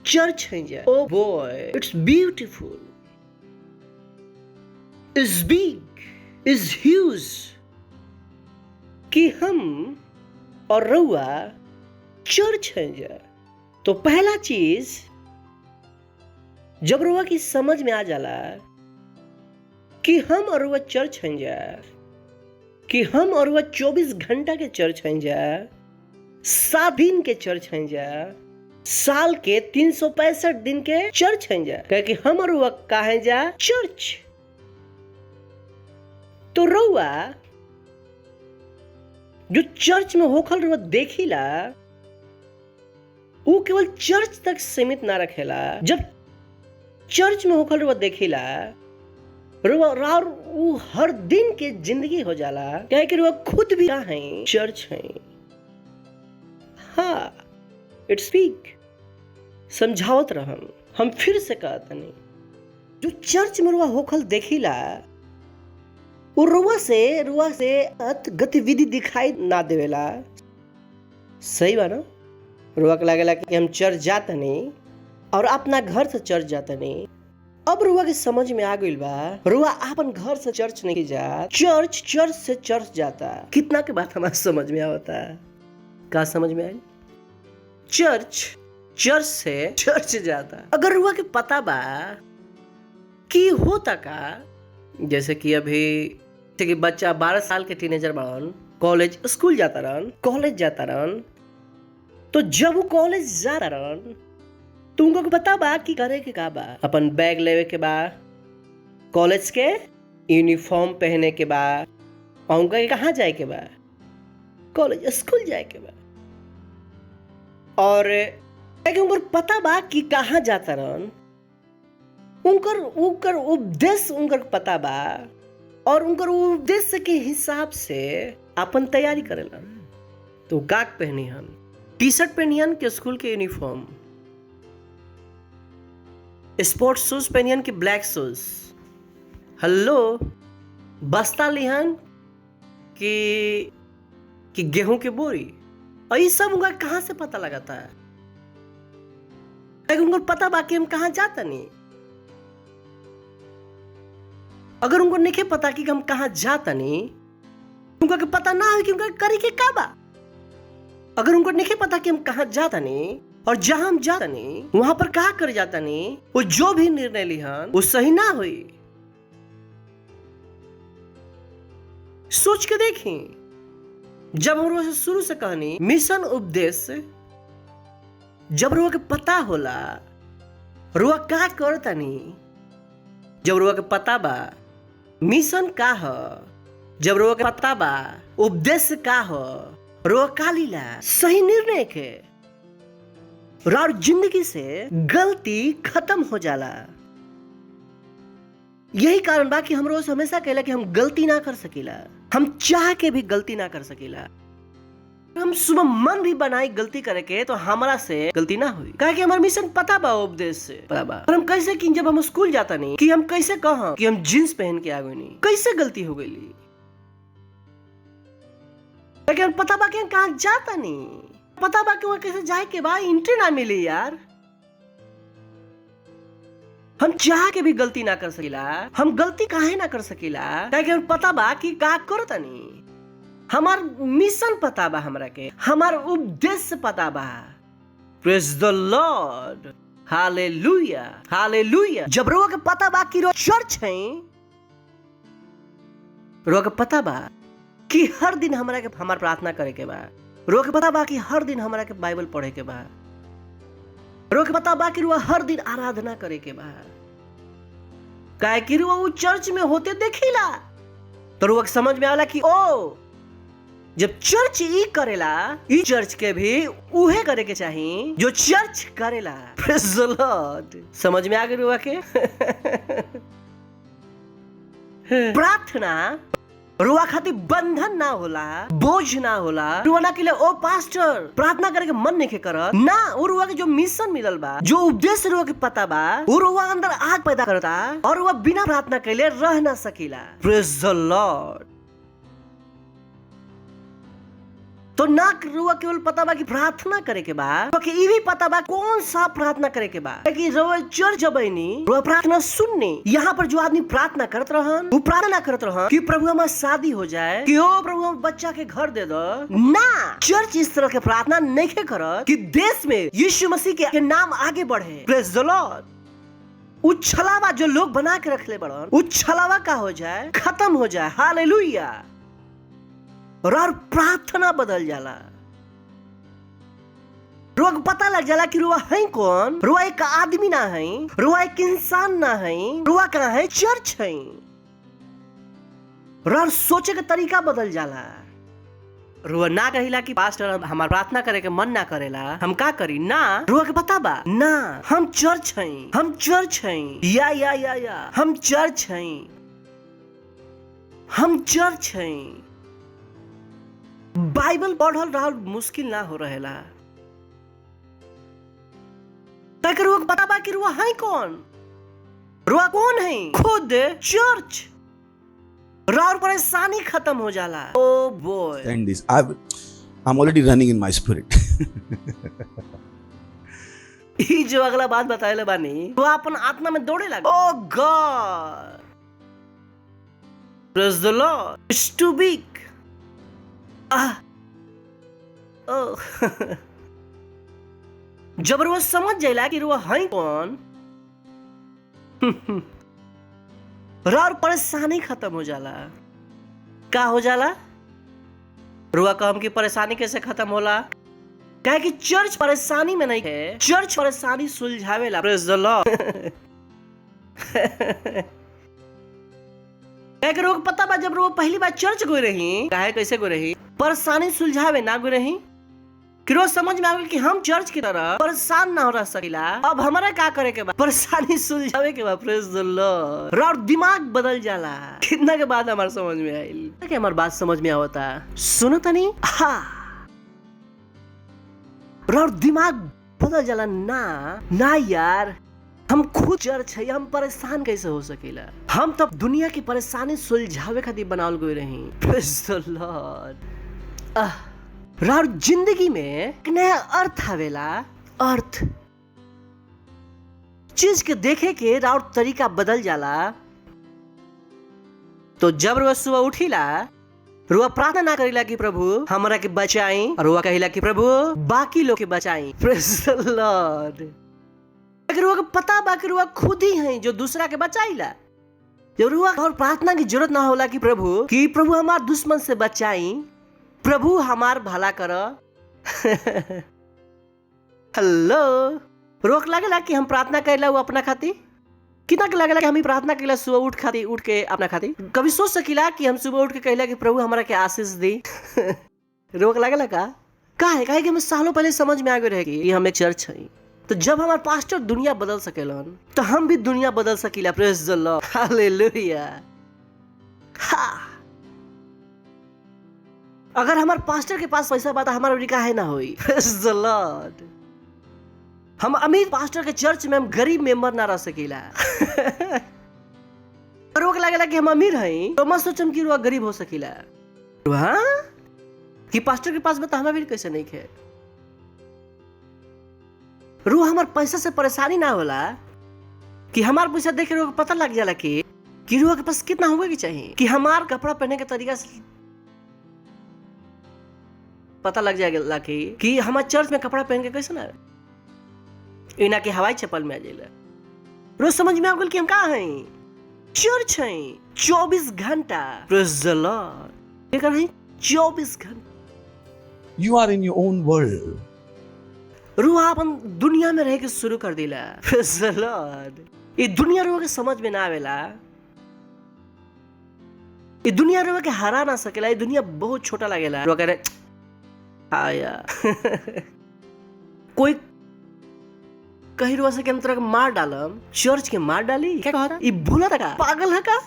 चर्च हैं जा। Oh boy, it's beautiful. It's big. It's huge. कि हम और रउआ चर्च हैं जा। तो पहला चीज जब रउआ की समझ में आ जाला कि हम और रउआ चर्च हैं जा, कि हम और रउआ 24 घंटा के चर्च हैं जा, 7 दिन के चर्च हैं जा, साल के 365 दिन के चर्च हैं जा, क्योंकि हम और रउआ कहाँ जा? चर्च। तो रउआ जो चर्च में होखल रउआ देखिला, वो केवल चर्च तक सीमित ना रखेला। जब चर्च में होखल रउआ देखिला, रउआ वो हर दिन के जिंदगी हो जाला, क्या कि रउआ खुद भी कहाँ हैं? चर्च हैं। हाँ, इट्स स्पीक। समझावत रहम, हम फिर से कहते नहीं, जो चर्च में रउआ होखल देखिला, वो रुआ से गतिविधि दिखाई ना देवेला। सही बा ना? रुआ के लागेला कि हम चर्च जाता नहीं और अपना घर से चर्च जाता नहीं। अब रुआ के समझ में आ गइल बा, रुआ अपन घर से चर्च नहीं जा, चर्च से चर्च जाता। कितना के बात हमारे समझ में आवता? का समझ में आई? चर्च से चर्च जाता। अगर रुआ के पता बा कि होता का, जैसे कि अभी कि बच्चा 12 साल के टीनेजर बड़न, कॉलेज स्कूल जाता रहन, तो जब वो कॉलेज जाता रहन तो उनको पता बा कि करे के का बा। अपन बैग लेवे के बा, कॉलेज के यूनिफॉर्म पहने के बा, और उनका कहाँ जाए के बा? कॉलेज स्कूल जाए के बा। और उनको पता बा कि कहाँ जाता रहन, उनकर उद्देश्य उनकर पता बा, और उनकर उद्देश्य के हिसाब से अपन तैयारी करेला। तो काक पहनी हन, टी शर्ट पहनी हन के स्कूल के यूनिफॉर्म, स्पोर्ट्स शूज पहनी हन के ब्लैक शूज, हेलो, बस्ता लिहन कि गेहूं की बोरी। और ये सब उनका कहां से पता लगाता है? उनको पता बा कि हम कहां जाता नहीं। अगर उनको नहीं पता कि हम कहां जाता नहीं, उनको पता ना हो कि उनका करे के का बा। अगर उनको नहीं पता कि हम कहां जाता नहीं और जहां हम जाता नहीं वहां पर कहा कर जाता नहीं, वो जो भी निर्णय लिहन वो सही ना हुई। सोच के देखें, जब हम रोज शुरू से कहानी मिशन उद्देश्य जब रुआ के पता होला, रुआ का करता नहीं, जब रुआ के पता बा मिशन का हो, जब रुआ के पता बा उद्देश्य का हो, रुआ का लीला सही निर्णय के, और जिंदगी से गलती खत्म हो जाला। यही कारण बा कि हम रोज हमेशा कहला कि हम गलती ना कर सकीला, हम चाह के भी गलती ना कर सकीला। हम सुबह मन भी बनाई गलती करे के तो हमारा से गलती ना हुई, काहे कि हमारा मिशन पता बा, उपदेश से पता बा। और हम कैसे कि जब हम स्कूल जाता नहीं कि हम कैसे कहा कि हम जींस पहन के आ गए नहीं, कैसे गलती हो गई? हम पता बा कि हम कहाँ जाता नहीं, पता बा कि वहां कैसे जाए के बा, एंट्री ना मिली यार। हम चाह के भी गलती ना कर सकीला, हम गलती काहे ना कर सकीला, काहे कि हम पता बा कि का करता नहीं, हमार मिशन पता बा, हमरा के हमार उद्देश्य पता बा। Praise the Lord, hallelujah, hallelujah. जब रोआ के पता बा कि चर्च है, रोआ के पता बा कि हर दिन हमरा के हमार प्रार्थना करे के बा, रुआ के पता बा कि हर दिन हमरा के बाइबल पढ़े के बा। रुआ के पता बा कि रुआ हर दिन आराधना करे के बा। काहे कि रुआ वो चर्च में होते देखिला तो रुआ के समझ में आला कि ओ जब चर्च ई करेला, ई चर्च के भी उहे करे के चाहिए जो चर्च करेला। Praise the Lord. समझ में आ गई रुआ के? प्रार्थना रुआ खातिर बंधन ना होला, बोझ ना होला। रुआ ना के लिए ओ पास्टर प्रार्थना करे के मन नहीं करत ना। वो रुआ के जो मिशन मिलल बा, जो उद्देश्य रुआ के पता बा, वो रुआ अंदर आग पैदा करता और रुआ बिना प्रार्थना कैले रह ना सकीला। Praise the Lord. तो ना रुआ केवल पता बा कि प्रार्थना करे के बा, तो ई भी पता बा कौन सा प्रार्थना करे के बा। कि रुआ चर्च जबैनी, रुआ प्रार्थना सुननी। यहाँ पर जो आदमी प्रार्थना करत रहन, वो प्रार्थना करत रहन कि प्रभु हमार शादी हो जाए, कि ओ प्रभु हम बच्चा के घर दे दो। ना, चर्च इस तरह के प्रार्थना नहीं करत कि देश में यीशु मसीह के नाम आगे बढ़े। Praise the Lord. उछलावा जो लोग बना के रखले बड़न, उछलावा का हो जाए, खत्म हो जाए। हालेलुया। और प्रार्थना बदल जाला। रुआ पता लग जाला कि रुआ है कौन। रुआ एक आदमी ना है, रुआ एक इंसान ना है, रुआ कहाँ है? चर्च है। और सोचे का तरीका बदल जाला। रुआ ना कहिला कि पास्टर हमार प्रार्थना करे के मन ना करेला, हम का करी? ना, रुआ के पता बा ना, हम चर्च हैं, हम चर्च हैं, या हम चर्च हैं, हम चर्च हैं। बाइबल पढ़ल रहल मुश्किल ना हो रहेला। ताकि रुआ पता बा कि रुआ है कौन। रुआ कौन है? खुद चर्च। और परेशानी खत्म हो जाला। Oh boy. And this, I'm already running in my spirit. ई जो अगला बात बताएले बानी, तो अपन आत्मा में दौड़े लगा। Oh God, praise the Lord, it's too big. जब रुआ समझ जाइला कि रुआ है कौन, और परेशानी खत्म हो जाला। का हो जाला? रुआ कहम की परेशानी कैसे खत्म होला? क्या कि चर्च परेशानी में नहीं है, चर्च परेशानी सुलझावेला। Praise the Lord. रोग पता बा जब रोग पहली बार चर्च गई रही, काहे कैसे गई रही? परेशानी सुलझावे ना गई रही। कि रोज समझ में आ गई कि हम चर्च की तरह परेशान ना हो रह सकीला। अब हमारा क्या करे के बा? परेशानी सुलझावे के बा। Praise the Lord. और दिमाग बदल जाला। कितना के बाद हमारे समझ में आई कि हमारी बात समझ में आवता। सुनो तनी। हाँ, और दिमाग बदल जाला। ना यार, हम खुद चर्च है, हम परेशान कैसे हो सकेला? हम तब दुनिया की परेशानी सुलझावे खातिर बनावल गए रही। Praise the Lord. और जिंदगी में एक नया अर्थ आवेला। अर्थ चीज के देखे के और तरीका बदल जाला। तो जब रुआ सुबह उठीला, रुआ प्रार्थना ना करेला कि प्रभु हमरा के बचाई, और रुआ कहिला कि प्रभु बाकी लोग के बचाई। Praise the Lord. रुआ को पता बा कि रुआ खुद ही है जो दूसरा के बचाईला। जब रुआ और प्रार्थना की जरूरत ना होला कि प्रभु हमार दुश्मन से बचाई, प्रभु हमार भला करो। हेलो, रोक लगेला कि हम प्रार्थना करेला वो अपना खातिर। कितना के लगेला कि हम ही प्रार्थना करेला सुबह उठ के अपना खातिर। कभी सोच सकीला कि हम सुबह उठ के कहला कि प्रभु हमारा के आशीष दी? रोक लगेला का है? काहे कि हमें सालों पहले समझ में आ गए रहे कि हम एक चर्च है। तो जब हमारे पास्टर दुनिया बदल सकेलन, तो हम भी दुनिया बदल सकीला। Praise the Lord. हालेलुया। अगर हमारे पास्टर के पास पैसा बा तो हमारा भी काहे ना होई। Praise the Lord. हम अमीर पास्टर के चर्च में हम गरीब मेंबर ना रह सकीला। रोक लगेला कि हम अमीर हैं, तो मत सोचम कि रुआ गरीब हो सकीला। कि पास्टर के पास बता हमें भी कैसे नहीं खे। रूह हमार पैसा से परेशानी ना होला कि हमार पैसा देखे रूह पता लग जाला कि रूह के पास कितना होगा कि चाहिए, कि हमार कपड़ा पहनने के तरीका से पता लग जाएगा कि हमारे चर्च में कपड़ा पहन के कैसे ना इना के हवाई चप्पल में आ जाएगा। रोज समझ में आ गया कि हम कहाँ हैं? चर्च हैं। 24 घंटा। Praise the Lord. 24 घंटा। You are in your own world. रुआ अपन दुनिया में रह के शुरू कर दिला। Praise the Lord। ये दुनिया रुआ के समझ में ना आवेला, ये दुनिया रुआ के हरा ना सकेला, ये दुनिया बहुत छोटा लगेला। रुआ कह रहे आया कोई कहीं रुआ से के अंतर मार डालम, चर्च के मार डाली, क्या कहा था? ये भूला था का? पागल है का?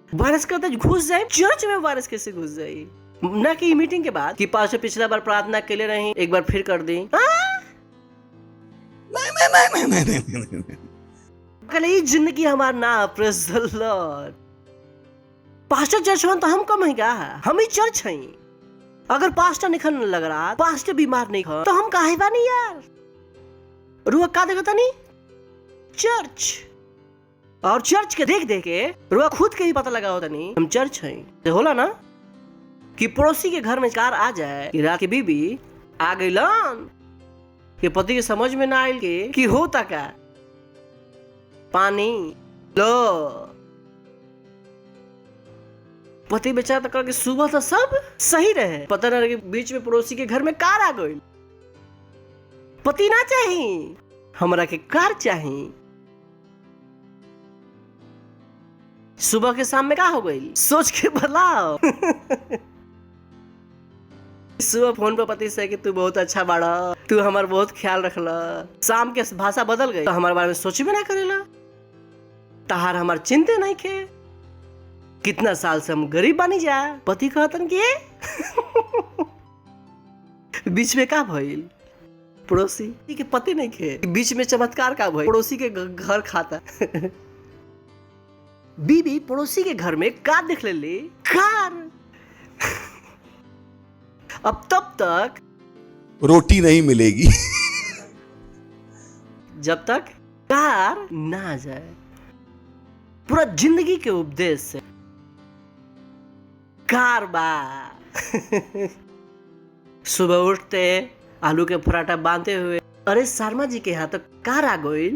वायरस करते घुस जाए चर्च में, वायरस कैसे घुस जाए? ना कि मीटिंग के बाद कि पास पिछला बार प्रार्थना के लिए रही, एक बार फिर कर दी। नहीं। कल ये जिंदगी हमार ना। Praise the Lord. Pastor church हो तो हम कम है क्या? हम ही चर्च हैं। अगर पास्टर निकल लग रहा, पास्टर बीमार नहीं हो तो हम काहे बानी यार? रुआ का देखता नहीं चर्च, और चर्च के देख देख के रुआ खुद के ही पता लगा होता नहीं हम चर्च हैं। तो होला ना कि पड़ोसी के घर में कार आ जाए कि रात की बीबी आ गई लन कि पति के समझ में ना आयल के कि होता क्या, पानी लो, पति बेचारा तक के सुबह तो सब सही रहे, पता ना कि बीच में पड़ोसी के घर में कार आ गई। पति ना चाहिए, हमरा के कार चाहिए। सुबह के शाम में क्या हो गई सोच के बदलाव। सुबह फोन पर पति से कि तू बहुत अच्छा बाड़ा, तू हमार बहुत ख्याल रखला। शाम के भाषा बदल गई तो हमारे बारे में सोच भी ना करेला। तहार हमार चिंते नहीं खे, कितना साल से हम गरीब बनी जा। पति कहतन कि बीच में का भइल? पड़ोसी के पति नहीं खे, बीच में चमत्कार का भइल? पड़ोसी के घर खाता। बीबी पड़ोसी के घर में कार देख ले कार। अब तब तक रोटी नहीं मिलेगी जब तक कार ना आ जाए। पूरा जिंदगी के उपदेश से कार बा। सुबह उठते आलू के पराठा बांधते हुए अरे शर्मा जी के यहाँ तो कार आ गई।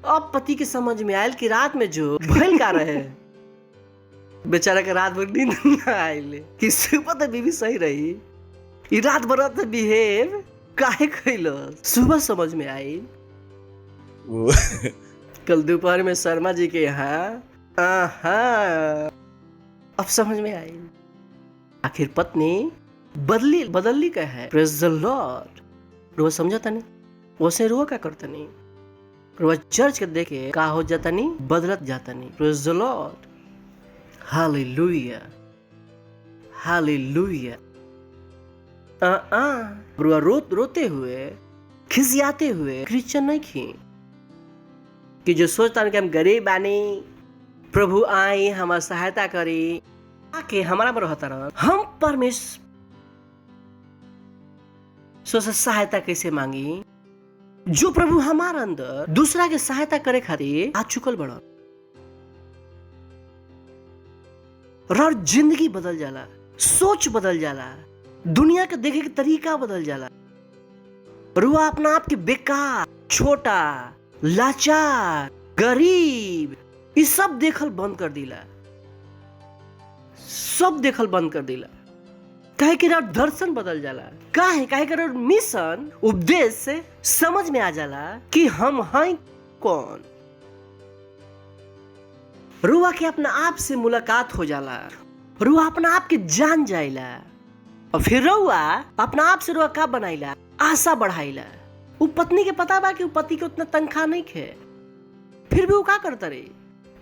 अब पति के समझ में आयल कि रात में जो भइल का रहे, बेचारा के रात भर नींद ना आयल कि सुबह तो बीवी सही रही, ये रात भर तो बिहेव काहे कइलो। सुबह समझ में आई कल दोपहर में शर्मा जी के यहाँ। अब समझ में आई आखिर पत्नी बदली का है। Praise the Lord. रोज समझता नहीं, वैसे रोज क्या करता नहीं, रोज चर्च के देखे का हो जाता नहीं, बदलत जाता नहीं। Praise the Lord. Hallelujah hallelujah. रोते हुए खिसियाते हुए क्रिश्चियन नहीं खी कि जो सोचता कि हम गरीब बानी, प्रभु आए हमारा सहायता करी, आके हमारा में रहता रह। हम परमेश्वर से सहायता कैसे मांगी? जो प्रभु हमारा अंदर दूसरा के सहायता करे खातिर आ चुकल बड़ा। और जिंदगी बदल जाला, सोच बदल जाला, दुनिया के देखे के तरीका बदल जाला। रुआ अपना आप के बेकार, छोटा, लाचार, गरीब ये सब देखल बंद कर दिला, सब देखल बंद कर दिला। काहे कि दर्शन बदल जाला। काहे कि मिशन उपदेश से समझ में आ जाला कि हम हैं कौन। रुआ के अपना आप से मुलाकात हो जाला, रुआ अपना आप के जान जाइला, और फिर रुआ अपना आप से रुआ का बनाइला, आशा बढ़ाइला। वो पत्नी के पता बा कि वो पति के उतना तनख्वाह नहीं खे, फिर भी वो का करता रे,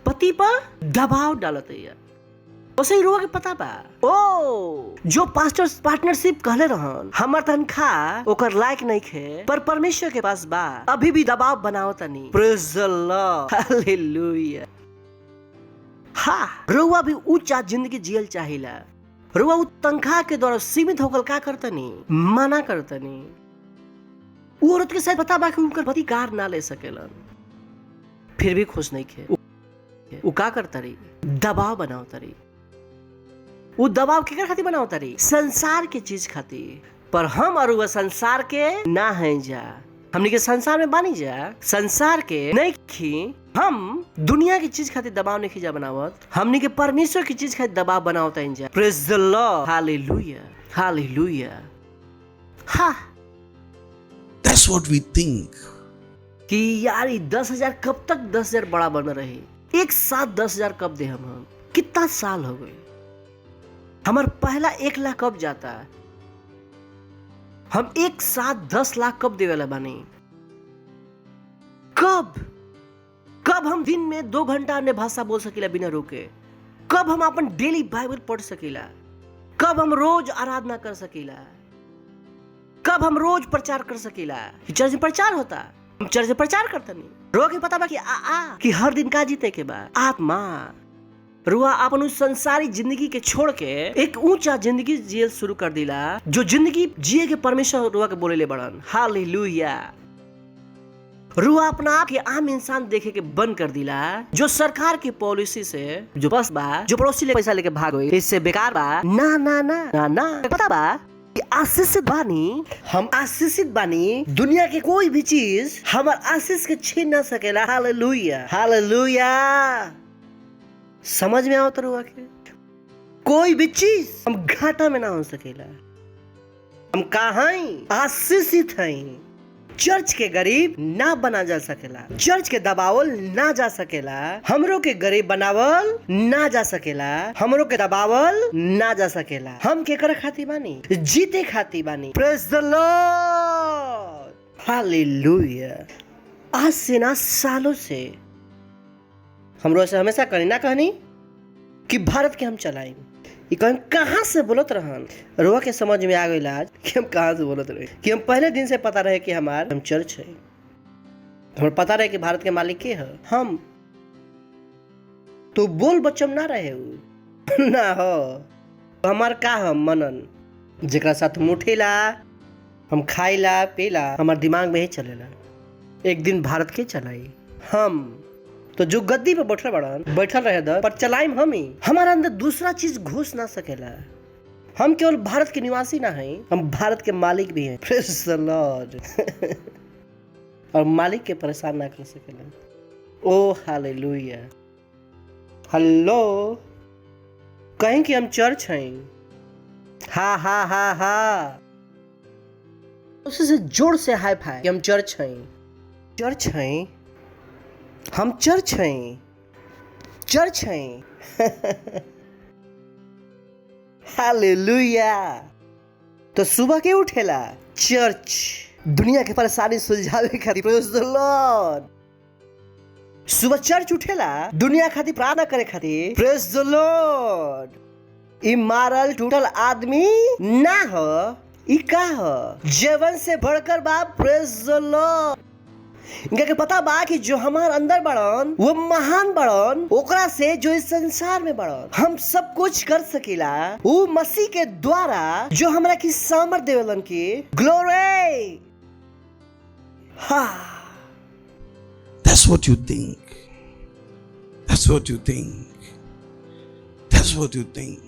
पति पर दबाव डालते यार। वैसे ही रुआ के पता बा ओ जो पार्टनरशिप कहले रहन हमर तनख्वाह ओकर लायक नहीं खे, पर परमेश्वर के पास बा, अभी भी दबाव बनाओ तनी। Praise the Lord. हालेलुया। हाँ, रुआ भी ऊंचा जिंदगी जियल चाहिला। रुआ उ तनख्वाह के द्वारा सीमित होकर का करतनी, मना करतनी। वो औरत के साथ पता बा कि उनकर पति कार ना ले सकेलन, फिर भी खुश नहीं खे। वो का करता रही, दबाव बनाओ तरी। वो दबाव केकर खातिर बनाओ तरी, संसार के चीज खातिर। पर हम और वह संसार के ना हैं जा, हमनी के संसार में बानी जा, संसार के नहीं खी। हम दुनिया की चीज खातिर दबाव नहीं खींचा बनावत, हमनी के परमेश्वर की चीज खातिर दबाव बनावत हैं जा। Praise the Lord. Hallelujah hallelujah. हाँ That's what we think. कि यार ये 10,000 कब तक 10,000 बड़ा बन रहे, एक साथ 10,000 कब दे हम कितना साल हो गए, हमारा पहला 1 लाख कब जाता है, हम एक साथ 10 लाख कब दे वाला बने, कब हम दिन में 2 घंटा अन्य भाषा बोल सकीला बिना रोके, कब हम अपन डेली बाइबल पढ़ सकीला, कब हम रोज आराधना कर सकीला, कब हम रोज प्रचार कर सकीला। चर्च में प्रचार होता, हम चर्च में प्रचार करते नहीं, रोके पता बा कि हर दिन का जीते के बाद आत्मा रुआ अपन उस संसारी जिंदगी के छोड़ के एक ऊंचा जिंदगी जिए शुरू कर दिला, जो जिंदगी जिए के परमेश्वर रुआ के बोले ले बड़न। हालेलुया। रुआ अपना आप के आम इंसान देखे के बंद कर दिला, जो सरकार की पॉलिसी से जो बस बा, जो पड़ोसी ले पैसा लेके भाग गई, इससे बेकार बा। ना ना ना ना ना पता बा कि आशीषित बानी, हम आशीषित बानी, दुनिया के कोई भी चीज हमार आशीष के छीन ना सकेला। Hallelujah hallelujah. समझ में आओ तो के कोई भी चीज हम घाटा में ना हो सकेला। हम कहाँ आशीषित हैं, चर्च के गरीब ना बना जा सकेला, चर्च के दबावल ना जा सकेला, हमरो के गरीब बनावल ना जा सकेला, हमरो के दबावल ना जा सकेला। हम केकर खाती बानी, जीते खाती बानी। Praise the Lord hallelujah. आज से ना सालों से हमरो से हमेशा कहनी ना कहनी कि भारत के हम चलाएं, कहाँ से बोलत रहन, रुआ के समझ में आ गई आज कि हम कहाँ से बोलत रहे, कि हम पहले दिन से पता रहे कि हम चर्च है, हमें पता रहे कि भारत के मालिक के है हम, तो बोल बच्चम ना रहे ना हो हमार का हम मनन, जेकरा साथ हम उठेला, हम खाइला पीला, हमार दिमाग में ही चलेला एक दिन भारत के चलाई। हम तो जो गद्दी पे बैठल रहे दर पर चलाइम हम ही, हमारा अंदर दूसरा चीज घुस ना सकेला। हम केवल भारत के निवासी ना हैं, हम भारत के मालिक भी हैं। Praise the Lord. और मालिक के परेशान ना कर सकेला। ओ हालेलुया। हेलो, कहें कि हम चर्च हैं। हा हा हा हा, उससे जोर से हाई फाई कि हम चर्च हैं, चर्च हैं, हम चर्च हैं, चर्च हैं। हालेलुया। तो सुबह के उठेला चर्च, दुनिया के परेशानी सुलझावे खातिर। Praise the Lord. सुबह चर्च उठेला दुनिया खातिर प्रार्थना करे खातिर। Praise the Lord. ई मारल टूटल आदमी ना हो, ई का हो, जीवन से बढ़कर बाप। Praise the Lord. इनका के पता बा कि जो हमार अंदर बड़न वो महान बड़न ओकरा से जो इस संसार में बड़न। हम सब कुछ कर सकीला वो मसीह के द्वारा जो हमरा की सामर्थ देवलन की। Glory. That's what you think. That's what you think. That's what you think.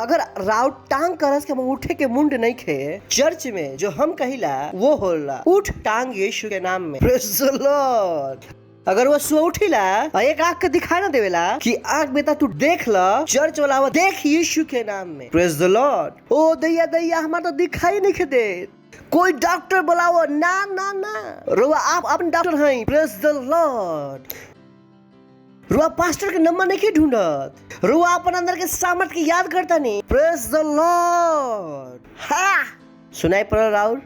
अगर राव टांग करस के हम उठे के मुंड नहीं खे, चर्च में जो हम कहिला वो होला उठ टांग यीशु के नाम में। Praise the Lord. अगर वो सुबह उठिला और एक आंख के दिखाई ना देवेला कि आंख बेटा तू देख ल, चर्च वाला वो देख यीशु के नाम में। Praise the Lord. ओ दैया दैया हमारा तो दिखाई नहीं खे दे, कोई डॉक्टर बुलाओ। ना ना ना, रुआ आप अपन डॉक्टर हैं। Praise the Lord. रुआ पास्टर के नंबर नहीं ढूंढत, रुआ अपन अंदर के सामर्थ की याद करता नहीं। Praise the Lord. हाँ सुनाई पड़ राउर।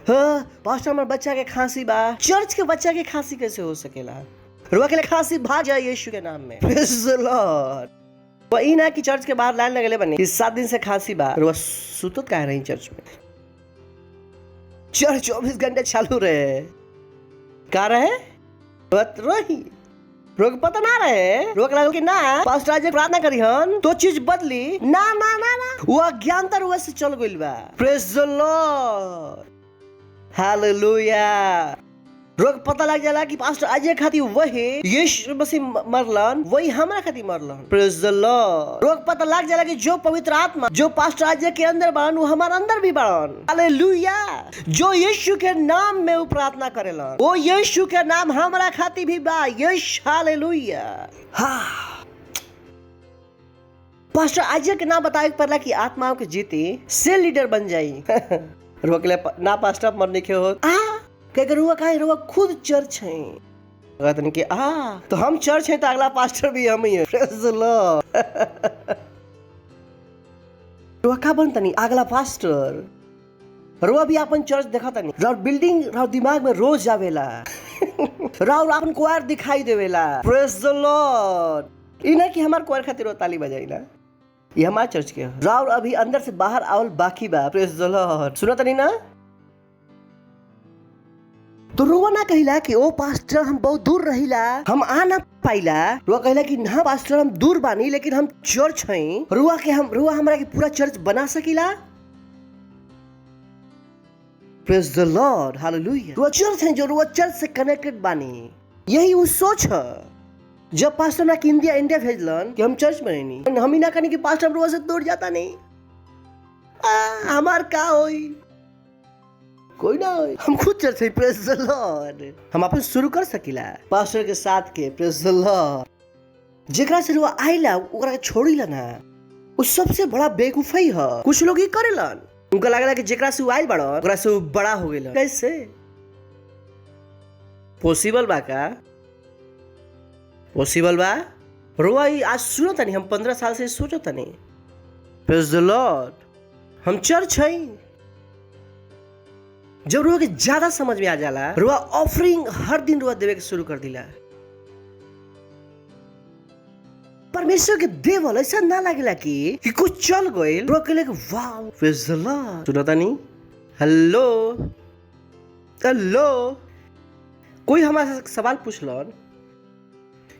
हाँ पास्टर हमारे बच्चा के खांसी बा। चर्च के बच्चा के खांसी कैसे हो सकेला? रुआ के लिए खांसी भाग जाए यीशु के नाम में। Praise the Lord. वो ई ना कि चर्च के बाहर लाइन लगले बनी कि 7 दिन से खांसी बा, रुआ सुतत काहे रही चर्च में? चर्च 24 घंटे चालू रहे का रहे रही। रोग पता ना रहे, रोग लागल कि ना पास्टर आज प्रार्थना करी हन तो चीज बदली। ना ना ना ना, वो अज्ञानता रुआ से चल गइल बा। Praise the Lord. हालेलुया। रोग पता लग जाला कि पास्टर आज खातिर वही यीशु मसीह मरलन, वही हमरा खातिर मरलन। Praise the Lord. रोग पता लग जाला कि जो पवित्र आत्मा जो पास्टर आज के अंदर बड़न वो हमारे अंदर भी बड़न। हालेलुया। जो यीशु के नाम में वो प्रार्थना करेलन, वो यीशु के नाम हमरा खातिर भी बा। यीशु। हालेलुया। हाँ पास्टर आइजक के ना बताए पड़ला कि आत्माओं के जीती सेल लीडर बन जाई। रोकले ना पास्टर मरने के हो के रुआ काहे रुआ खुद चर्च है कहतन कि तो हम चर्च है तो अगला पास्टर भी हम ही है। Praise the Lord. रुआ का बनतनी अगला पास्टर रुआ भी अपन चर्च देखा तनी राव बिल्डिंग राव दिमाग में रोज आवेला। राव अपन क्वायर दिखाई देवेला। Praise the Lord. इना कि हमार क्वायर खातिर वो ताली बजाई ना ये हमार चर्च के राव अभी अंदर से बाहर आवल बाकी बा। Praise the Lord. सुना तनी ना तो रुआ ना कहिला कि ओ पास्टर हम बहुत दूर रहिला हम आ ना पाइला। रुआ कहिला कि ना पास्टर हम दूर बानी लेकिन हम चर्च हैं। रुआ हमरा के पूरा चर्च बना सकीला। Praise the Lord. हालेलुया। रुआ चर्च हैं जो रुआ चर्च से कनेक्टेड बानी। यही वो सोच है जब पास्टर ना इंडिया भेजलन कि हम चर्च बनेनी हम ही ना कहनी कि पास्टर रुआ से दूर जाता नहीं हमार का होई कोई ना होई हम खुद चर्च है। Praise the Lord. हम अपन शुरू कर सकीला पास्टर के साथ के। Praise the Lord. जेकरा से रुआ आइला ओकरा के छोड़ीला ना वो सबसे बड़ा बेवकूफी है। कुछ लोग ये करेलन उनका लगला कि जेकरा से आइल बड़ा ओकरा से बड़ा हो गेला। कैसे पॉसिबल बा का पॉसिबल बा रुआ आज सुनो तनी हम 15 साल से सोचो तनी। Praise the Lord. हम चर्च है जब रुआ के ज्यादा समझ में आ जाला रुआ ऑफरिंग हर दिन रुआ देवे के शुरू कर दिला। परमेश्वर के देवल ऐसा ना लगेला कि कुछ चल गए रुआ कहले कि वाओ प्रेज द लॉर्ड। सुना तानी हेलो हेलो कोई हमारे से सवाल पूछलन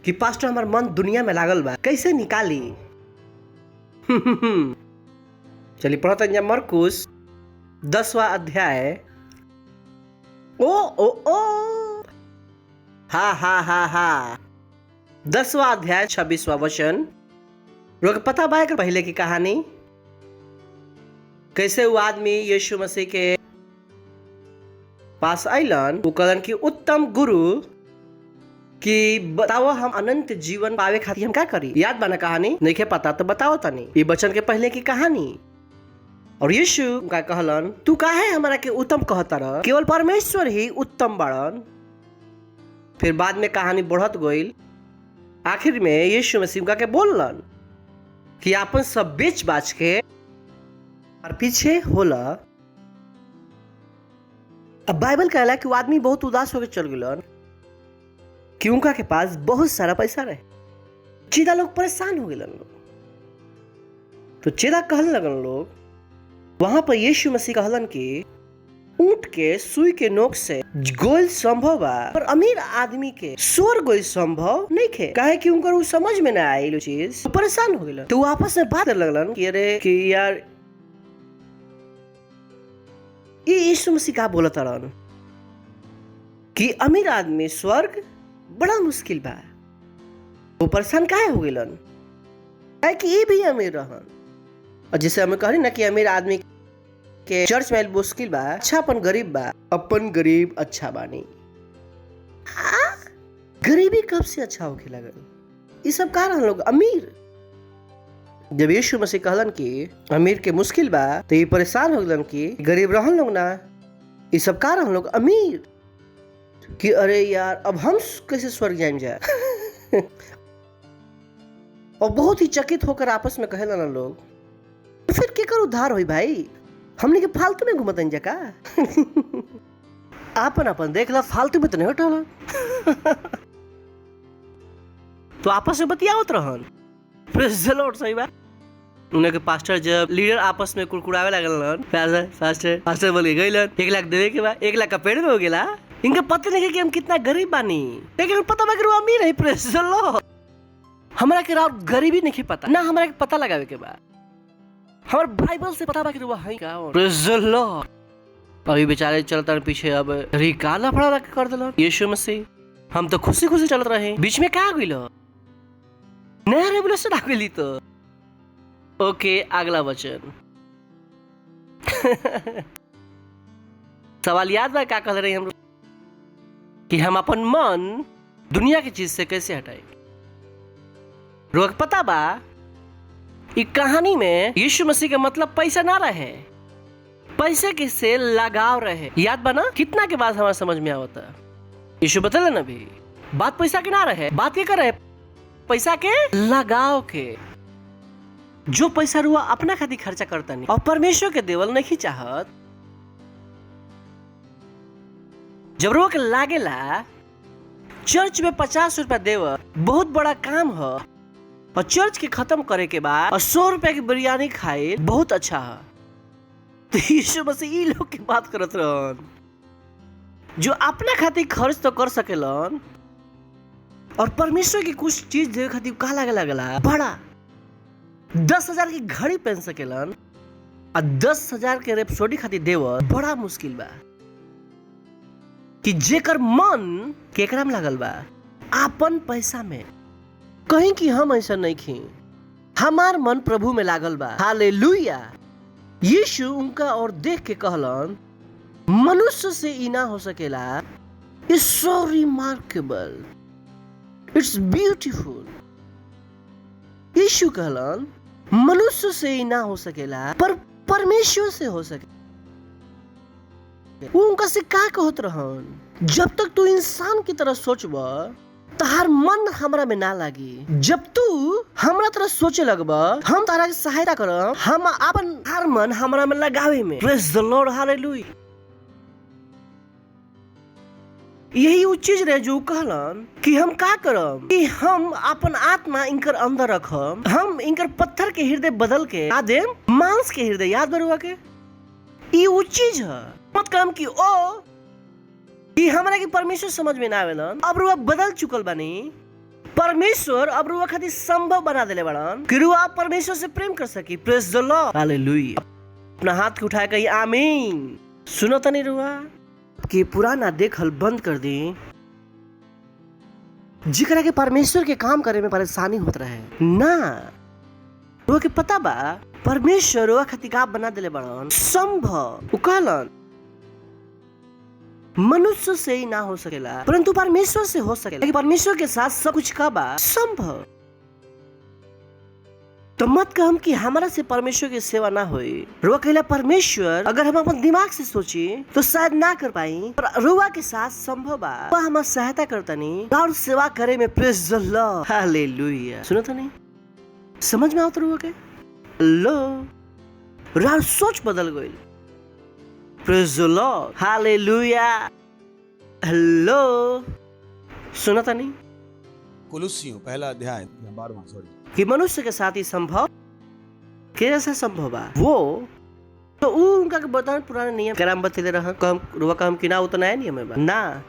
कि पास्टर हमार मन दुनिया में लागल बा कैसे निकाली। चलिए पढ़ता मरकुस 10वां अध्याय। ओ हा 10वां अध्याय 26वां वचन। लोग पता बा कर पहले की कहानी कैसे वो आदमी यीशु मसीह के पास आइलन वो कहलन कि उत्तम गुरु कि बताओ हम अनंत जीवन पावे खातिर हम क्या करी। याद बना कहानी नहीं के पता तो बताओ तनी ये वचन के पहले की कहानी। और यीशु का कहलन तू काहे हमारा के उत्तम कहता रह केवल परमेश्वर ही उत्तम बाड़न। फिर बाद में कहानी बढ़त गईल। आखिर में यीशु मसीह का के बोलन कि आपन सब बेच बाच के और पीछे होला। अब बाइबल कहला कि वो आदमी बहुत उदास होकर चल गलन कि उनका के पास बहुत सारा पैसा रहे। चेदा लोग परेशान हो गए। तो चेदा कहने लगन लोग वहां पर यीशु मसीह कहलन कि ऊंट के सुई के नोक से गोल संभव बा पर अमीर आदमी के सोर गोल संभव नहीं खे काहे कि उनकर वो समझ में ना आई चीज। तो परेशान हो गए। तो वो आपस में बात लगलन कि अरे कि यार ये यीशु मसीह का बोलत रहन कि अमीर आदमी स्वर्ग बड़ा मुश्किल बा। वो परेशान काहे हो गइलन काहे कि ये भी अमीर रहन। और जैसे हमें कहली ना कि अमीर आदमी के चर्च में मुश्किल बा अच्छा अपन गरीब बा अपन गरीब अच्छा बानी। गरीबी कब से अच्छा होके लगल ये सब कारण लोग अमीर। जब यीशु मसीह कहलन कि अमीर के मुश्किल बा तो ये परेशान हो गलन कि गरीब रहन लोग ना ये सब कारण लोग अमीर कि अरे यार अब हम कैसे स्वर्ग जाएं जा। और बहुत ही चकित होकर आपस में कहला ना लोग तो फिर क्या करो उद्धार होई भाई हमने के फालतू में घूमतन जका। आपन अपन देख ला फालतू में तो नहीं हटाला। तो आपस में बतियावत रहन। Praise the Lord. सही बात उन्हें के पास्टर जब लीडर आपस में कुड़कुड़ावे लगलन पास्टर बोले गइलन 1 लाख देवे के बाद 1 लाख का पेड़ में हो गेला। इनका पता नहीं कि हम कितना गरीब बानी लेकिन पता बा कि वो अमीर है। Praise the Lord. हमरा के राव गरीबी नहीं पता ना हमरा के पता लगावे के बा हमार बाइबल से पता बा कि वो है का। Praise the Lord. अभी बेचारे चलता पीछे अब रिकाला फड़ा कर दिलन यीशु मसीह। हम तो खुशी खुशी चलत रहे बीच में का गइल नया रेवोल्यूशन आ गइली। तो ओके अगला वचन। सवाल याद बा क्या कह रहे हम कि हम अपन मन दुनिया की चीज से कैसे हटाए। रोग पता बा इस कहानी में यीशु मसीह का मतलब पैसा ना रहे, पैसे के से लगाव रहे। याद बना कितना के बाद हमारा समझ में आवता। यीशु बतले ना भी बात पैसा के ना रहे, बात ये कर रहे पैसा के लगाव के। जो पैसा रुआ अपना खातिर खर्चा करता नहीं और परमेश्वर के देवल नहीं चाहत, जब रुआ के लागेला चर्च में 50 रुपया देव बहुत बड़ा काम है और चर्च के खत्म करे के बाद 100 रुपया की बिरयानी खाए बहुत अच्छा है, तो यीशु मसीह ई लोग की बात करत रहन जो अपना खातिर खर्च तो कर सकेलन और परमेश्वर की कुछ चीज देवे खातिर का लागला बड़ा 10,000 की घड़ी पहन सकेलन और 10,000 के रेपसोडी खातिर देव बड़ा मुश्किल बा कि जेकर मन केकरा में लागल बा आपन पैसा में। कहीं कि हम ऐसा नहीं खी, हमार मन प्रभु में लागल बा। हालेलुया। यीशु उनका और देख के कहलन मनुष्य से ई ना हो सकेला। It's so remarkable, it's beautiful. Yeshu कहलन मनुष्य से ही ना हो सकेला पर परमेश्वर से हो सके। वो उनका से का कहत रहन, जब तक तू इंसान की तरह सोचब तार मन हमरा में ना लागी। जब तू हमरा तरह सोचे लगब हम तारा की सहायता करब, हम अपन हर मन हमरा में लगावे में। Praise the Lord, hallelujah. यही वो चीज रहे जो कहलन कि हम का करब कि हम अपन आत्मा इनकर अंदर रखब, हम इनकर पत्थर के हृदय बदल के आदेम मांस के हृदय। याद बरुआ के ये वो चीज है। मत काम कि ओ कि हमरा की परमेश्वर समझ में ना आवेलन, अब रुआ बदल चुकल बानी। परमेश्वर अब रुआ खातिर संभव बना देले बड़न कि रुआ परमेश्वर से प्रेम कर सकी। Praise the Lord, hallelujah. अपना हाथ के उठा के आमीन सुनो तनी रुआ कि पुराना देखल बंद कर दी। जिकरा के परमेश्वर के काम करे में परेशानी होत रहे ना, रुआ के पता बा परमेश्वर रुआ खातिर का बना देले बड़न संभव। कहलन मनुष्य से ही ना हो सकेला परंतु परमेश्वर से हो सकेला, कि परमेश्वर के साथ सब कुछ का बा संभव। तो मत कहम कि हमारा से परमेश्वर की सेवा ना होई। रुआ कहला परमेश्वर अगर हम अपन दिमाग से सोची तो शायद ना कर पाई, पर रुआ के साथ संभव बा। वह हमार सहायता करतनी और सेवा करे में। Praise the Lord, hallelujah. सुनो तो नहीं समझ में आवत रुआ के लो राव सोच बदल गई। Praise the Lord, hallelujah. Hello सुना था नहीं कुलुस्सियों पहला अध्याय 12वां कि मनुष्य के साथ ही संभव कैसे संभव बा वो तो उनका के बतान पुराने नियम कराम बतले रहा कम रुआ काम कि ना वो तो नया नियम है बा ना।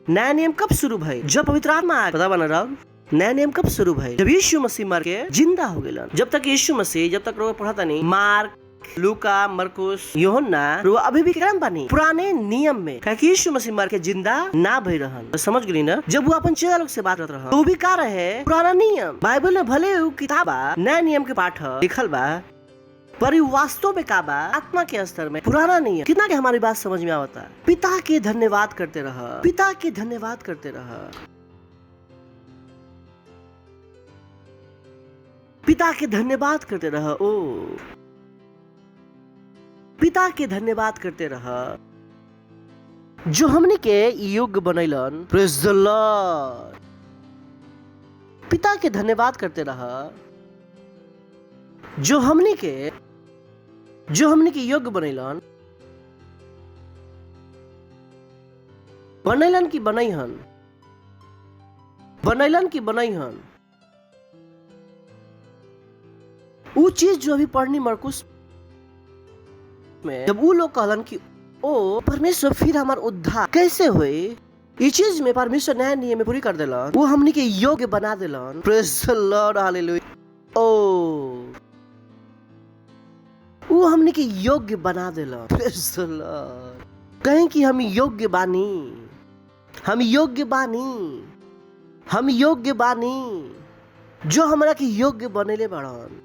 नया नियम कब शुरू भई? जब पवित्र आत्मा आया। पता बना रहा नया नियम कब शुरू भई? जब यीशु मसीह मर के जिंदा हो गए। जब तक यीशु मसीह जब तक लोग पढ़ाता नहीं मार्क लूका मरकुस यूहन्ना रुआ अभी भी करम बानी पुराने नियम में, क्योंकि यीशु मसीह मर के जिंदा ना भई रहन। तो समझ गई ना, जब वो अपन चेला लोग से बात करत रहा तो भी का रहे पुराना नियम। बाइबल में भले वो किताब नया नियम के पाठ लिखल बा पर वास्तव में का बा आत्मा के स्तर में पुराना नियम। कितना के हमारी बात समझ में आवता। पिता के धन्यवाद करते रहा, पिता के धन्यवाद करते रहा, पिता के धन्यवाद करते रहा। ओ पिता के धन्यवाद करते रहा जो हमने के योग्य बनैलन। Praise the Lord. पिता के धन्यवाद करते रहा जो हमने के योग्य बनैलन। बनैलन की बनैहन, बनैलन की बनैहन। वो चीज जो अभी पढ़नी मरकुस में, जब वो लोग कहलन कि ओ परमेश्वर फिर हमार उद्धार कैसे हुए, ये चीज में परमेश्वर नया नियम में पूरी कर देलन। वो हमनी के योग्य बना देलन। Praise the Lord, hallelujah. ओ वो हमनी के योग्य बना देलन। Praise the Lord. कहें कि हम योग्य बानी, हम योग्य बानी, हम योग्य बानी। जो हमरा के योग्य बनेले बड़न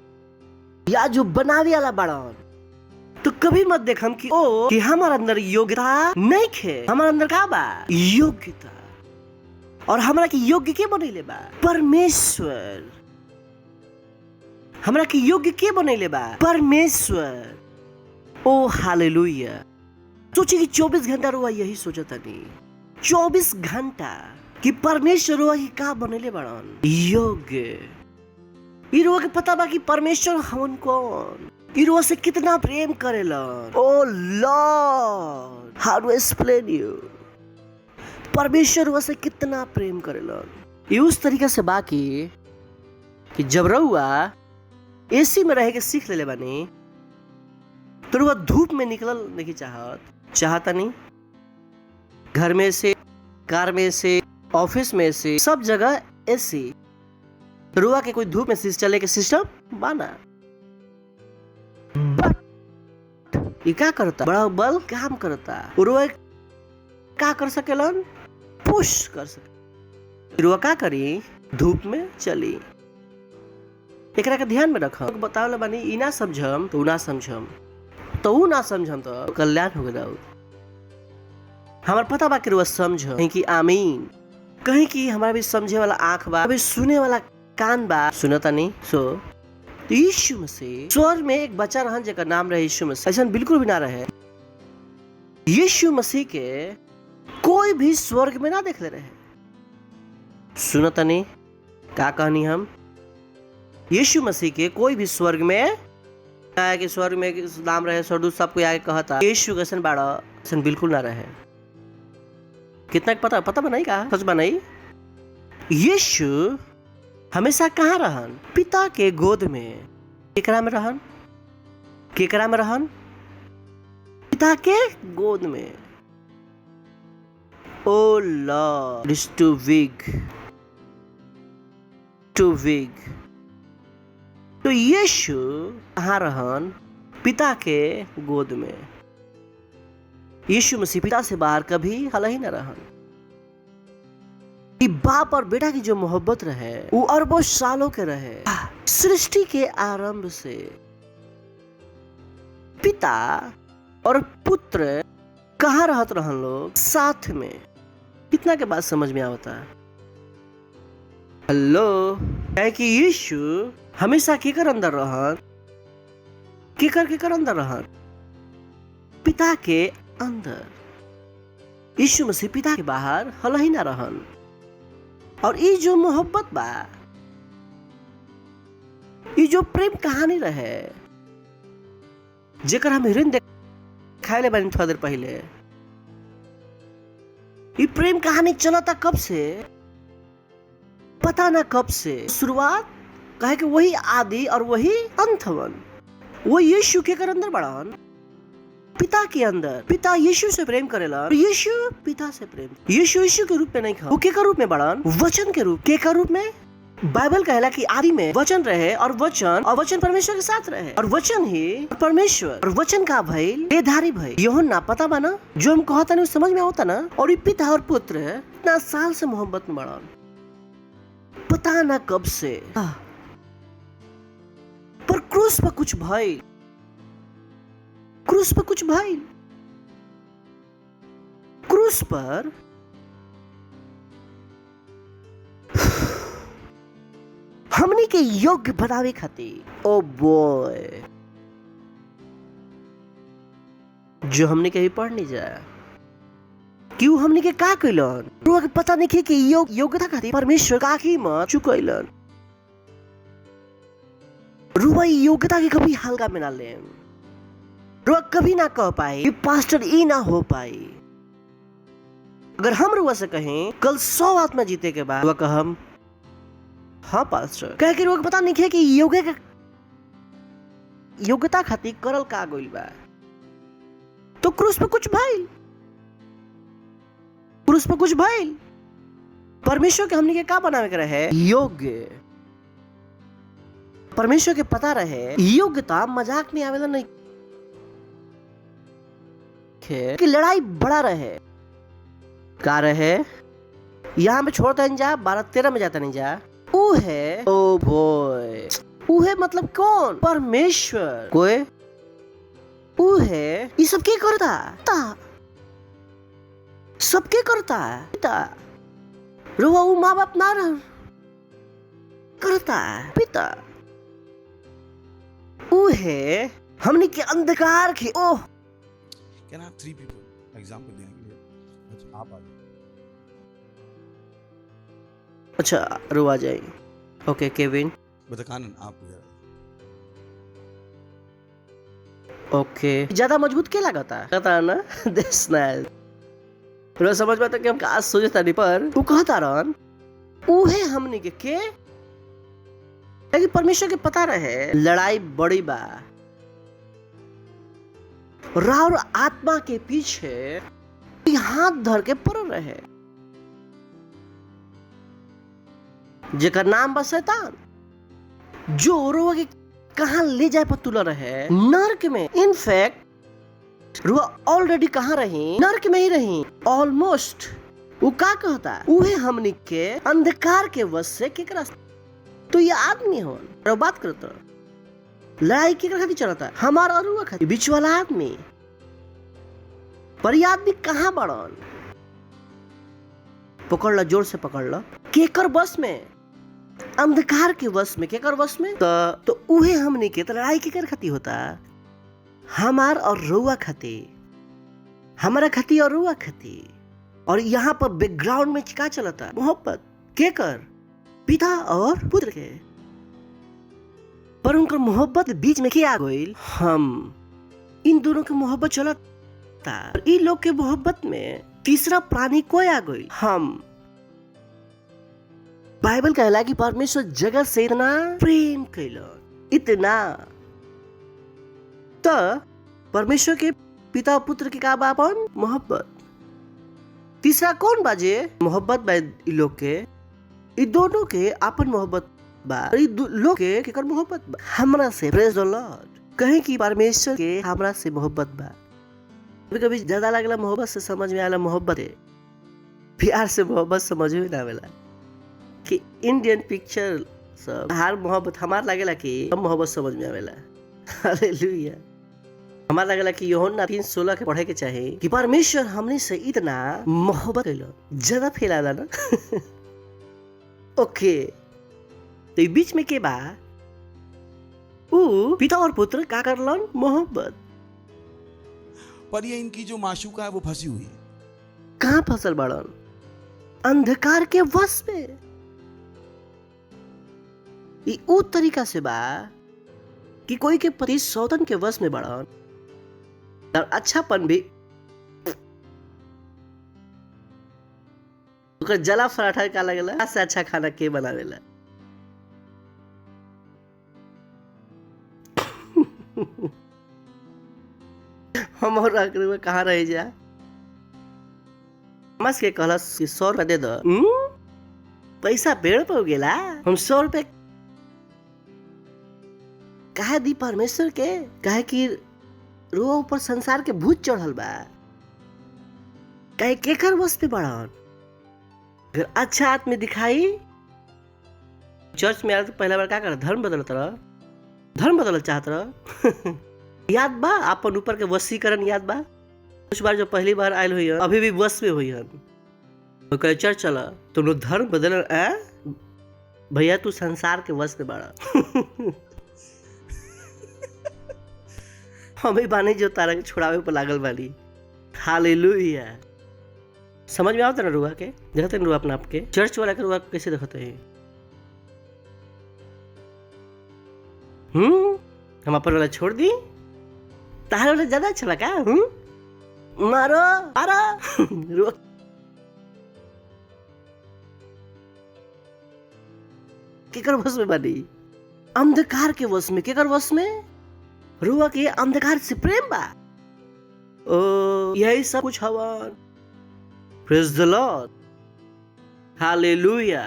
या जो बनावे वाला बड़न, तो कभी मत देखम कि ओ कि हमारे अंदर योग्यता नहीं खे। हमारे अंदर का बा योग्यता, और हमरा की योग्य के बनैले बा परमेश्वर। हमरा के योग्य के बनैले बा? परमेश्वर। ओ हालेलुया। सोचिए कि 24 घंटा रुआ यही सोचता नहीं, 24 घंटा कि परमेश्वर रुआ की का बनैले बड़न? योग्य। ई रुआ के पता बा कि परमेश्वर हमन कौन? ई रुआ से कितना प्रेम करेलन? Oh Lord, how do I explain you? परमेश्वर रुआ से कितना प्रेम करेलन? ये उस तरीके से बाकी कि जब रउआ एसी में रह के सीख लेले बानी तो रउआ धूप में निकलल नहीं चाहता नहीं। घर में से, कार में से, ऑफिस में से, सब जगह एसी। रुआ के कोई धूप में चले के सिस्टम बाना, बट ये क्या करता? बड़ा बल काम करता। रुआ क्या कर सकेलन? पुश कर सके। रुआ क्या करी? धूप में चली। एकरा के ध्यान में रखो। बतावले बानी ई ना समझम तो ना समझम, तो ऊ ना समझम तो कल्याण हो गया। हमार पता बा कि रुआ समझ कहीं कि आमीन, कहीं कि हमारा भी समझे वाला आंख बा, अभी सुने वाला कान बा, सुनता नहीं। सो यीशु मसीह स्वर्ग में एक बच्चा रहन जेकर नाम रहे यीशु मसीह। ऐसा बिल्कुल भी ना रहे। यीशु मसीह के कोई भी स्वर्ग में ना देख ले रहे। सुनता नहीं का कहनी हम? यीशु मसीह के कोई भी स्वर्ग में कि स्वर्ग में नाम रहे, स्वर्गदूत सबको आगे कहता यीशु कैसन बाड़ा, ऐसा बिल्कुल ना रहे। कितना पता बनाई का सच बनाई? यीशु हमेशा कहाँ रहन? पिता के गोद में। केकरा में रहन? केकरा में रहन? पिता के गोद में। Oh Lord, it's too big, too big. तो यीशु कहाँ रहन? पिता के गोद में। यीशु मसीह पिता से बाहर कभी हल ही न रहन। बाप और बेटा की जो मोहब्बत रहे वो अरबों सालों के रहे। सृष्टि के आरंभ से पिता और पुत्र कहाँ रहत रहन लोग? साथ में। कितना के बाद समझ में आता? हेलो, क्या कि यीशु हमेशा केकर अंदर रहन? केकर अंदर रहन? पिता के अंदर। यीशु मसीह पिता के बाहर हल ही ना रहन। और ये जो मोहब्बत बा, ये जो प्रेम कहानी रहे जेकर हम हिरन देखाइले बानी थोड़ा देर पहले, ये प्रेम कहानी चलता कब से? पता ना कब से। शुरुआत कहे कि वही आदि और वही अंतवन। वो यीशु के अंदर बढ़ान, पिता के अंदर। पिता यीशु से प्रेम करेला, यीशु पिता से प्रेम। यीशु के रूप में नहीं खा, वो के रूप में बढ़ान? वचन के रूप। के रूप में? बाइबल कहला कि आदि में वचन रहे और वचन परमेश्वर के साथ रहे और वचन ही परमेश्वर। और वचन का भइल देहधारी भइल। यूहन्ना पता बा ना? जो हम कहता नहीं समझ में होता ना? और ये पिता और पुत्र इतना साल से मोहब्बत में बढ़ान, पता ना कब से। पर क्रूस पर कुछ भइल, क्रूस पर कुछ भइल। क्रूस पर हमनी के योग्य बनावे खातिर, ओ बॉय, जो हमने कहीं पढ़ नहीं जाए क्यों हमने के का कइलन? रुआ के पता नहीं कि योग्यता खातिर परमेश्वर का कीमत चुकइलन। रुआ योग्यता के कभी हल्का में ना ले। रुआ कभी ना कह पाए पास्टर ई ना हो पाई। अगर हम रुआ से कहें कल 100 आत्मा जीते के बाद, रुआ कहम हाँ पास्टर, कहे कि रुआ के पता नहीं है कि योग्यता खातिर करल का गइल बा। तो क्रूस पे कुछ भइल, क्रूस पे कुछ भइल। परमेश्वर के हमने के का बनावे के रहे? योग्य। परमेश्वर के पता रहे योग्यता मजाक में आवेला नहीं कि लड़ाई बड़ा रहे। का रहे? यहाँ पे छोड़ता नहीं जा, 12-13 में जाता नहीं जा। ऊ है, ओ बॉय, ऊ है मतलब कौन? परमेश्वर। कोई ऊ है, ये सब क्या करता? पिता। सब क्या करता है? पिता। रुआ ऊ माँ बाप ना रह करता है, पिता। ऊ है हमने के अंधकार के ओह can I have 3 people example देने के लिए? अच्छा आप आ जाओ। अच्छा रू आ जाएंगे। ओके केविन। बता कानन आप इधर ओके ज्यादा मजबूत क्या लगता है कहता है ना दिस नाइस पूरा समझ में आता कि हम का सोचता नहीं पर वो कहता रहन ऊ है हमने के लेकिन परमेश्वर के पता रहे लड़ाई बड़ी बा राव आत्मा के पीछे हाथ धर के पड़ रहे जेकर नाम बा शैतान जो रुआ के कहां ले जाए पर तुला रहे नर्क में। इनफैक्ट रुआ ऑलरेडी कहां रही नर्क में ही रही ऑलमोस्ट। वो का कहता है उहे हमनी के अंधकार के वश से केकरा तो ये आदमी हो बात करता लड़ाई केकरा खातिर चलता है हमारा और रुआ खातिर बीच वाला आदमी पर ये आदमी कहां बड़न पकड़ ला जोर से पकड़ ला केकर बस में अंधकार के वश में केकर वश में तो उहे हमने के लड़ाई केकर खातिर होता हमार और रुआ खातिर हमारा खातिर और रुआ खातिर। और यहाँ पर बैकग्राउंड में क्या चलता मोहब्बत केकर पिता और पुत्र के पर उनका मोहब्बत बीच में क्या गइल हम इन दोनों की मोहब्बत चलता इन लोग के मोहब्बत में तीसरा प्राणी कोई आ गई हम। बाइबल कहला कि परमेश्वर जगत से इतना प्रेम कैलन इतना तो परमेश्वर के पिता पुत्र के का बापन मोहब्बत तीसरा कौन बाजे मोहब्बत बा लोग के इ दोनों के आपन मोहब्बत बा इ लोग के केकर मोहब्बत बा हमरा से प्रेज द लॉर्ड कहे कि परमेश्वर के हमरा से मोहब्बत बा। कभी कभी ज्यादा लगला मोहब्बत से समझ में आला मोहब्बत है प्यार से मोहब्बत समझ में ना आवेला कि इंडियन पिक्चर सब हर मोहब्बत हमार लगेला कि हम मोहब्बत समझ में आवेला। हालेलुया। हमार लगेला कि यूहन्ना 3:16 के पढ़े के चाहे कि परमेश्वर हमने से इतना मोहब्बत कैलो ज्यादा फैलाला ना ओके तो बीच में के बा ऊ पिता और पुत्र का करलन मोहब्बत पर ये इनकी जो माशूका है वो फंसी हुई है। कहाँ फसल बड़न अंधकार के वश में ई ऊ तरीका से बा कि कोई के पति सौतन के वश में बड़न और अच्छापन भी जला पराठा का लगेला से अच्छा खाना के बनावेला हम और आखिर कहाँ रह जा मस के कहलस कि 100 रुपया दे दो पैसा पेड़ पर गेला हम 100 रुपया कहे दी परमेश्वर के कहे कि रो ऊपर संसार के भूत चढ़ल बा कहे केकर वश पे बढ़न फिर अच्छा आदमी दिखाई चर्च में आया तो पहला बार क्या कर धर्म बदल चाहत रह याद बा अपन ऊपर के वशीकरण याद बा कुछ बार जो पहली बार आयल हुई अभी भी वश में हुई तो कहे चर्च चला तुम लोग धर्म बदल भैया तू संसार के वश में बड़ा हमें बानी जो तारा के छुड़ावे पर लागल वाली हालेलुया। समझ में आवता ना रुआ के देखते रुआ अपना आपके चर्च वाला के रुआ कैसे देखते हैं हम अपन वाला छोड़ दी तारा वाला ज्यादा अच्छा लगा मारो मारो रुआ केकर वश में बनी अंधकार के वश में केकर वश में रुआ के अंधकार से प्रेम बा ओ यही सब कुछ हवन praise the Lord hallelujah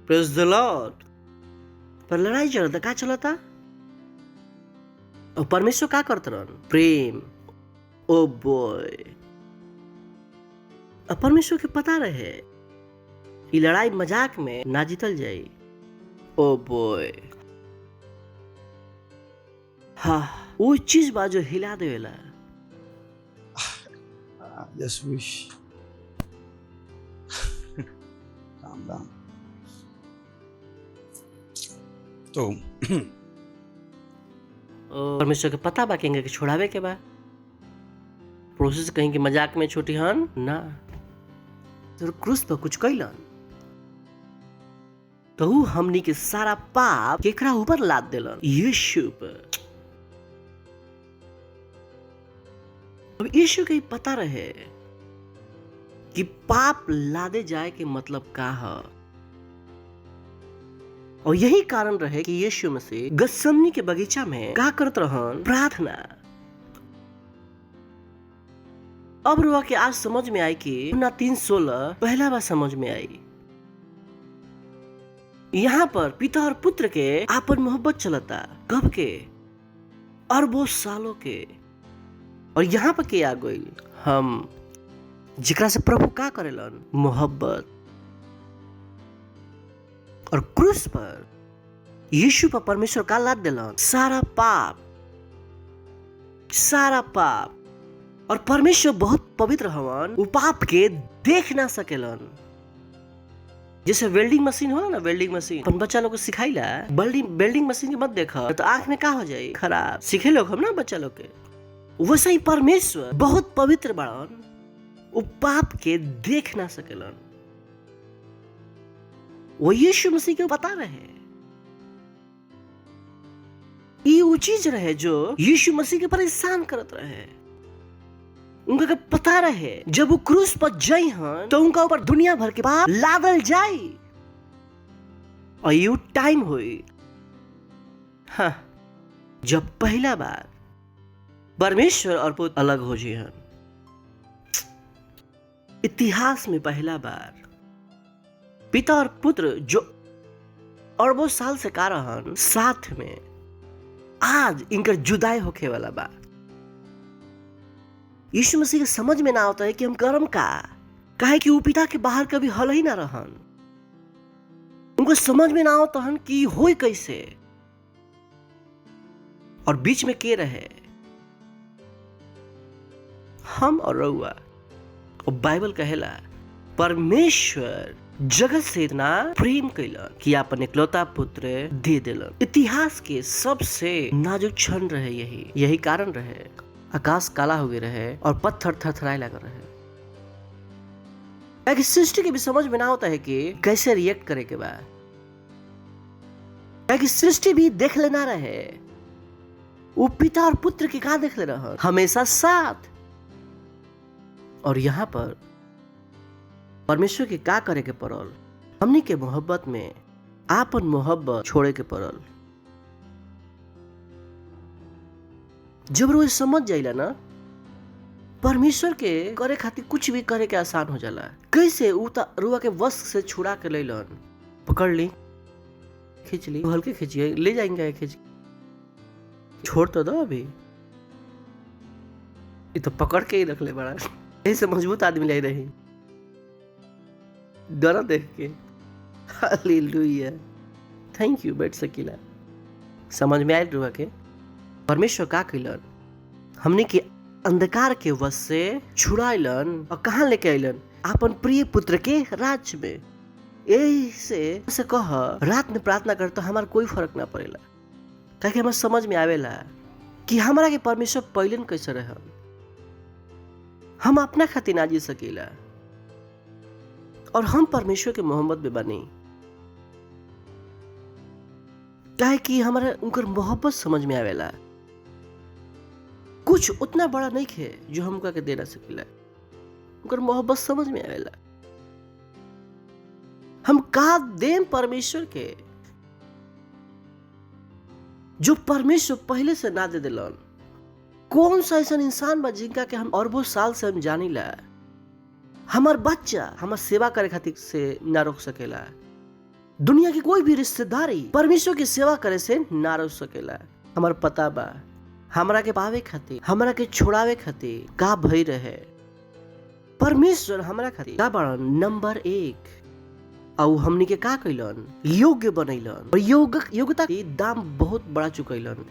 praise the Lord. पर लड़ाई चलता का चलता और परमेश्वर का करते रहन प्रेम ओ बॉय परमेश्वर के पता रहे ये लड़ाई मजाक में ना जीतल जाए ओ बॉय हाँ वो चीज बा जो हिला देवेला Just wish. Calm down. तो परमेश्वर के पता बा के छोड़ावे के बा। प्रोसेस कहीं के मजाक में छोटी हन ना, तो क्रूस पर कुछ कैलन तो ऊ हमनी के सारा पाप केकरा ऊपर लाद देलन, यीशु पर। अब यीशु के पता रहे कि पाप लादे जाए के मतलब का है, और यही कारण रहे कि यीशु मसीह गत्समनी के बगीचा में का करत रहन, प्रार्थना। अब रुआ के आज समझ में आई कि 3:16 पहला बार समझ में आई। यहाँ पर पिता और पुत्र के आपन मोहब्बत चलता, कब के? अरबों सालों के। और यहाँ पर के आ गई हम, जिकरा से प्रभु का करेलन, मोहब्बत। और क्रूस पर यीशु पर परमेश्वर का लाद देलन सारा पाप, सारा पाप। और परमेश्वर बहुत पवित्र हवन, वो पाप के देख ना सकेलन। जैसे वेल्डिंग मशीन होला ना, वेल्डिंग मशीन अपन बच्चा लोग को सिखाइला, वेल्डिंग मशीन के मत देखा तो आंख में का हो जाए खराब, सीखे लोग हम ना बच्चा लोग के। वैसे ही परमेश्वर बहुत पवित्र बड़न, वो पाप के देख ना सकेलन। वो यीशु मसीह के पता रहे, ये वो चीज रहे जो यीशु मसीह के परेशान करत रहे। उनका पता रहे जब वो क्रूस पर जाई हन तो उनका ऊपर दुनिया भर के पाप लादल जाई, और ये टाइम हुई हाँ, जब पहला बार परमेश्वर और पुत्र अलग हो जी हन। इतिहास में पहला बार पिता और पुत्र जो अरबों साल से का रहन साथ में, आज इनकर जुदाई होके वाला बा। यीशु मसीह के समझ में ना आता है कि हम कर्म का काहे कि वो पिता के बाहर कभी हल ही ना रहन। उनको समझ में ना आता हन कि होई कैसे, और बीच में के रहे हम और रउआ। और बाइबल कहेला परमेश्वर जगत से इतना प्रेम कैलन कि अपन इकलौता पुत्र दे दिलन। इतिहास के सबसे नाजुक क्षण रहे, यही कारण रहे आकाश काला हो गए रहे और पत्थर थरथराए लग रहे। एक सृष्टि के भी समझ में ना होता है कि कैसे रिएक्ट करे के बाद, एक सृष्टि भी देख लेना रहे वो पिता और पुत्र के का देख ले रहा हमेशा साथ। और यहाँ पर परमेश्वर के का करे के पड़ल, हमनी के मोहब्बत में आपन मोहब्बत छोड़े के पड़ल। जब रोज समझ जाइला ना, परमेश्वर के करे खातिर कुछ भी करे के आसान हो जाला। कैसे रुआ के वश से छुड़ा के लेलन, पकड़ ली, खींच ली, हल्के खींचिए, ले जाएंगे खींच, छोड़ तो दो अभी, ये तो पकड़ के ही रख ले बड़ा। ऐसे मजबूत आदमी ले रही डरा देख के। हालेलुया, थैंक यू बैठ सकीला। समझ में आयल रुआ के परमेश्वर का कैलन, हमने के अंधकार के वश से छुड़ाइलन और कहाँ लेके आइलन, अपन प्रिय पुत्र के राज्य में। ऐसे कह रात में प्रार्थना कर तो हमारा कोई फर्क ना पड़ेला, ताकि हमें समझ में आवेला कि हमारा के परमेश्वर पहले कैसे रहे, हम अपना खातिर ना जी सकेला, और हम परमेश्वर के मोहब्बत में बनी। काहे कि हमारा उनकर मोहब्बत समझ में आवेला। कुछ उतना बड़ा नहीं है जो हम उनका के दे ना सकेला, उनकर मोहब्बत समझ में आवेला। हम का दें परमेश्वर के जो परमेश्वर पहले से ना दे दिलन। कौन सा ऐसा इंसान बा जिनका के हम अरबों साल से हम जानी ला, हमार बच्चा हमार सेवा करे खातिर से ना रोक सकेला। दुनिया की कोई भी रिश्तेदारी परमेश्वर की सेवा करे से ना रोक सकेला। हमार पता बा हमरा के पावे खातिर, हमरा के छोड़ावे खातिर का भई रहे। परमेश्वर हमरा खातिर का बड़न नंबर 1, और हमनी के का कैलन, योग्य बनैलन, और योग्यता के दाम बहुत बड़ा चुकैलन।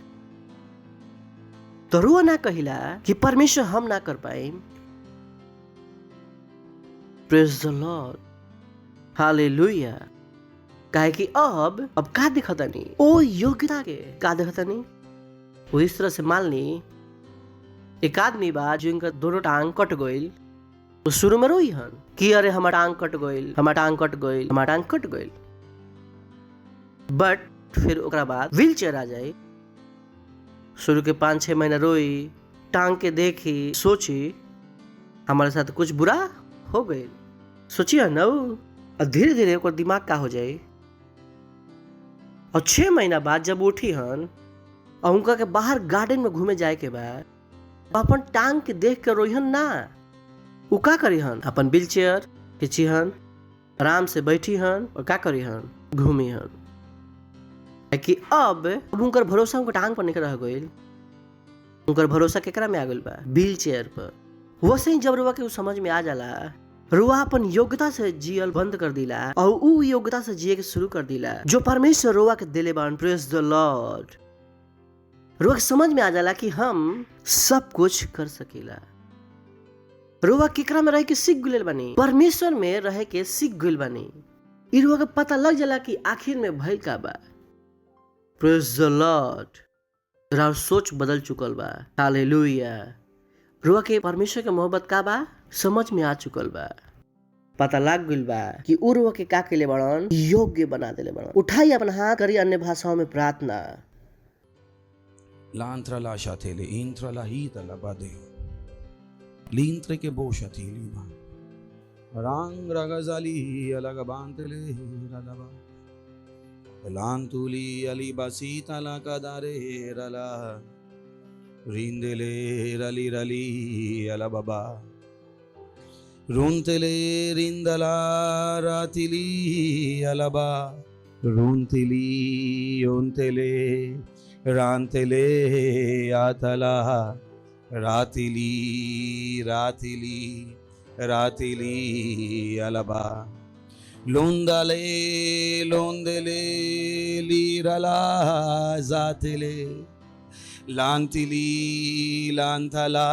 तो रुआ ना कहिला कि परमेश्वर हम ना कर पाए। Praise the Lord, hallelujah. काहे कि अब का दिखता नहीं, ओ योग्यता के का दिखता नहीं, वो इस तरह से मान ली एक आदमी बा जो इनका दोनों टांग कट गईल, तो शुरू में रोई हन कि अरे हमार टांग कट गईल, हमार टांग कट गईल, हमार टांग कट गईल। बट फिर ओकरा बाद व्हील चेयर आ जाए। शुरू के 5-6 महीना रोई, टांग के देखी, सोची हमारे साथ कुछ बुरा हो गई, सोची है ना। और धीरे धीरे ओकर दिमाग का हो जाए। और 6 महीना बाद जब उठी हन और उनका के बाहर गार्डन में घूमे जाए के बाद अपन टांग के देख कर रोई हन ना, वो का करी हन अपन व्हील चेयर खींची हन, आराम से बैठी हन और का करी हन घूमी हन। कि अब उनकर भरोसा उनकर टांग पर नहीं रह गईल, उनकर भरोसा केकरा में आ गईल बा, व्हील चेयर पर। वैसे ही जब रुआ के समझ में आ जाला, रुआ अपन योग्यता से जियल बंद कर दिला और उ योग्यता से जिए के शुरू कर दिला जो परमेश्वर रुआ के दिले बान। Praise the Lord. रुआ के समझ में आ जाला कि हम सब कुछ कर सकीला। रुआ केकरा में रह के सीख गइल बानी, परमेश्वर में रह के सीख गइल बानी। इ रुआ के पता लग जाला कि आखिर में भइल का बा। Praise the Lord. राव सोच बदल चुकल बा। हालेलुया। रुआ के परमेश्वर के मोहब्बत का बा समझ में आ चुकल बा। पता लग गइल बा कि उ रुआ के का केले बड़न, योग्य बना देले बड़न। उठाई अपन हाथ, करी अन्य भाषाओं में प्रार्थना। Lantra lasciatele, intra la hita la bade. L'intre che boscia ti lima. Rang ragazali alagabantele radaba. Lantuli alibasita la cadare rala. Rindele rali rali alababa. Runtele rindala ratili alaba. Runtili untele. रांतले आतला रातिली रातिली रातिली अलबा लोंदले लोंदले लीरला जातले लांतिली लांतला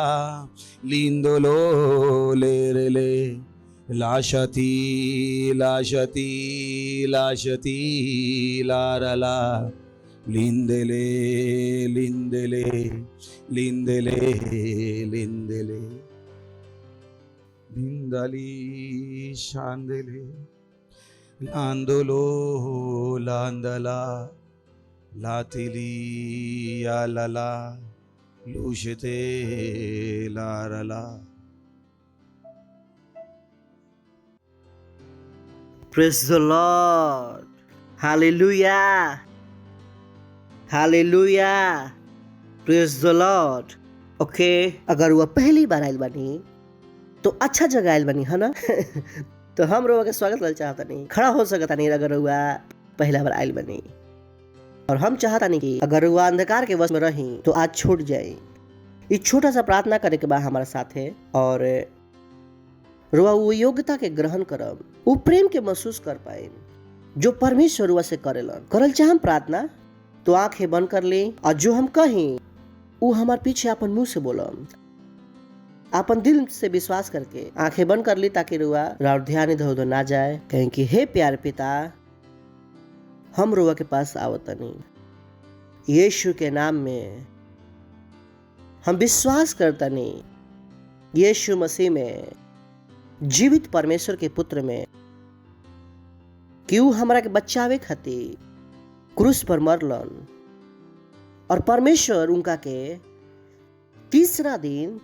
लिंदोलो लेरले लाशती लाशती लाशती लारला लिंदले लिंदले लिंदले लिंदले लिंदली शांदले लांदोलो लांदला लातिली आलला लूशते लारला। Praise the Lord. Hallelujah. Hallelujah. Praise the Lord. Okay, अगर वह पहली बार आयल बानी तो अच्छा जगह आयल बानी है ना। तो हम रोवा के स्वागत करना चाहता नहीं, खड़ा हो सकता नहीं अगर रुआ पहला बार आयल बानी। और हम चाहता नहीं कि अगर रुआ अंधकार के वश में रही तो आज छूट जाए। ये छोटा सा प्रार्थना करे के बाद हमारे साथ है और रुआ वो योग्यता के ग्रहण करब, वो प्रेम के महसूस कर पाए जो परमेश्वर रुआ से करेलन। करल चाहम प्रार्थना तो आंखें बंद कर ली और जो हम कहीं वो हमारे पीछे अपन मुंह से बोलम, अपन दिल से विश्वास करके आंखें बंद कर ली ताकि रुआ राउर ध्यान इधर उधर ना जाए। कहें कि हे प्यारे पिता, हम रुआ के पास आवतनी यीशु के नाम में हम विश्वास करतनी यीशु मसीह में, जीवित परमेश्वर के पुत्र में, कि वो हमरा के बचावे खातिर क्रूस पर मरलन और परमेश्वर उनका के तीसरा दिन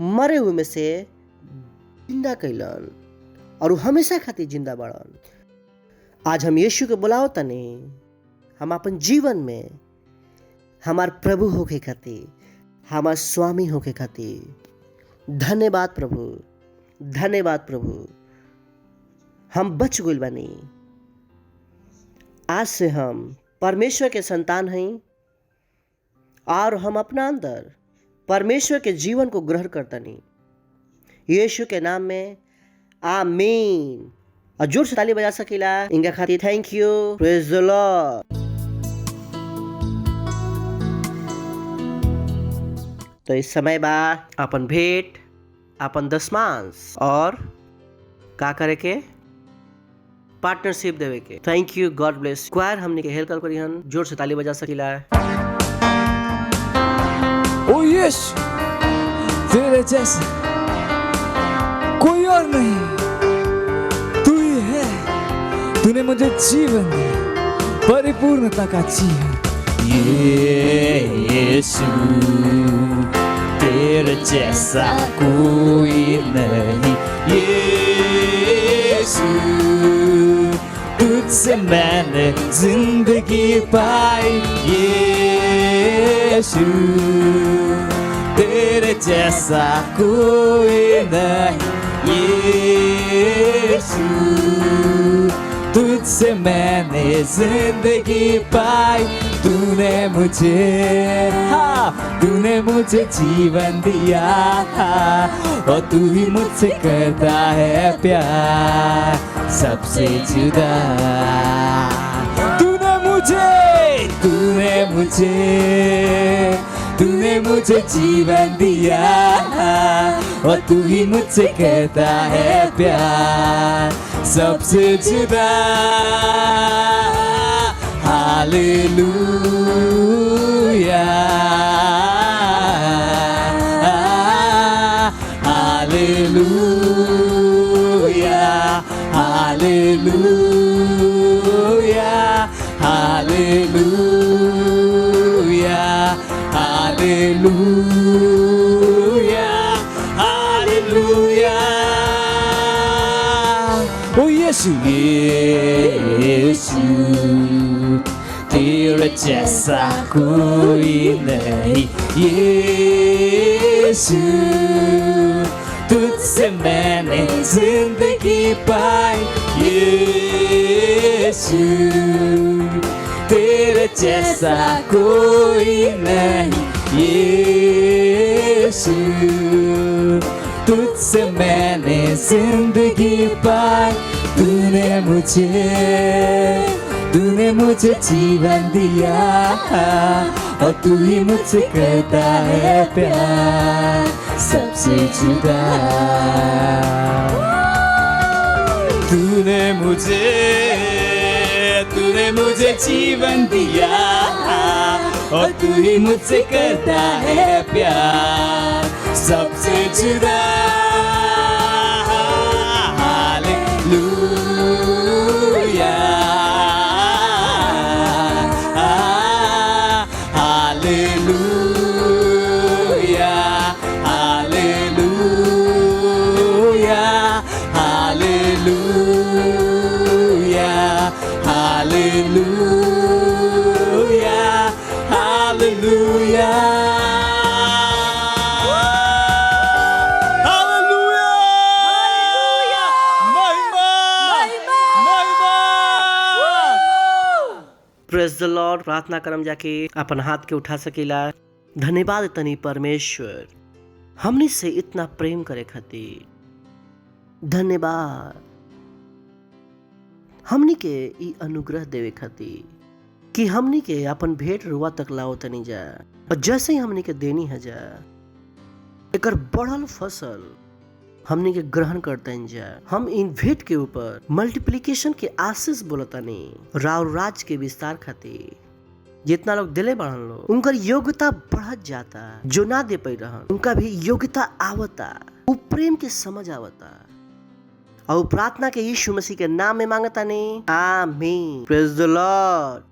मरे हुए में से जिंदा कैलन और वो हमेशा खातिर जिंदा बढ़न। आज हम यीशु के बुलाओ तने हम अपन जीवन में हमार प्रभु होके खातिर, हमार स्वामी होके खातिर धन्यवाद प्रभु, धन्यवाद प्रभु। हम बच गइल बानी। आज से हम परमेश्वर के संतान हैं और हम अपना अंदर परमेश्वर के जीवन को ग्रहण करतनी यीशु के नाम में, आमीन। और जोर से ताली बजा सकीला इनका खातिर thank you. Praise the Lord. तो इस समय बा अपन भेंट, अपन दशमांश और का करे के पार्टनरशिप देवे के। Thank you, God bless. क्वायर हमने के हेल्प करी हन, जोर से ताली बजा सकीला। यीशु तेरे जैसा कोई और नहीं, तू ही है। तूने मुझे जीवन दिया, परिपूर्णता का जीवन। यीशु तेरे जैसा कोई नहीं, यीशु तुझसे मैंने जिंदगी पाई, यीशु तेरे जैसा कोई नहीं, यीशु तुझसे मैंने जिंदगी पाई। तूने मुझे जीवन दिया और तू ही मुझसे करता है प्यार सबसे जुदा। तूने मुझे जीवन दिया और तू ही मुझसे करता है प्यार सबसे जुदा। Hallelujah, hallelujah, hallelujah, hallelujah, hallelujah, hallelujah. ओ यीशु तेरे जैसा कोई नहीं, यीशु तुझसे मैंने जिंदगी पाई, यीशु तेरे जैसा कोई नहीं, यीशु तुझसे मैंने जिंदगी पाई। तूने मुझे जीवन दिया और तू ही मुझसे करता है प्यार सबसे जुदा। तूने मुझे जीवन दिया और तू ही मुझसे करता है प्यार सबसे जुदा। Hallelujah, hallelujah, hallelujah, hallelujah, hallelujah, हालेलुया। Praise the Lord. प्रार्थना करम जाके अपन हाथ के उठा सकेला। धन्यवाद तनी परमेश्वर हमनी से इतना प्रेम करे खातिर, धन्यवाद हमनी के ई अनुग्रह देवे खातिर कि हमनी के अपन भेंट रुआ तक लाओ तनी जा, और जैसे ही हमनी के देनी है जा एकर बढ़ल फसल हमनी के ग्रहण करते जा। हम इन भेंट के ऊपर मल्टीप्लिकेशन के आशीष बोलतानी, राव राज के विस्तार खातिर जितना लोग दिले बढ़न लोग उनकर योग्यता बढ़त जाता, जो ना दे पाई रहन उनका भी योग्यता आवता, वो प्रेम के समझ आवता। और प्रार्थना के यीशु मसीह के नाम में मांगता नहीं, आमीन। Praise the Lord.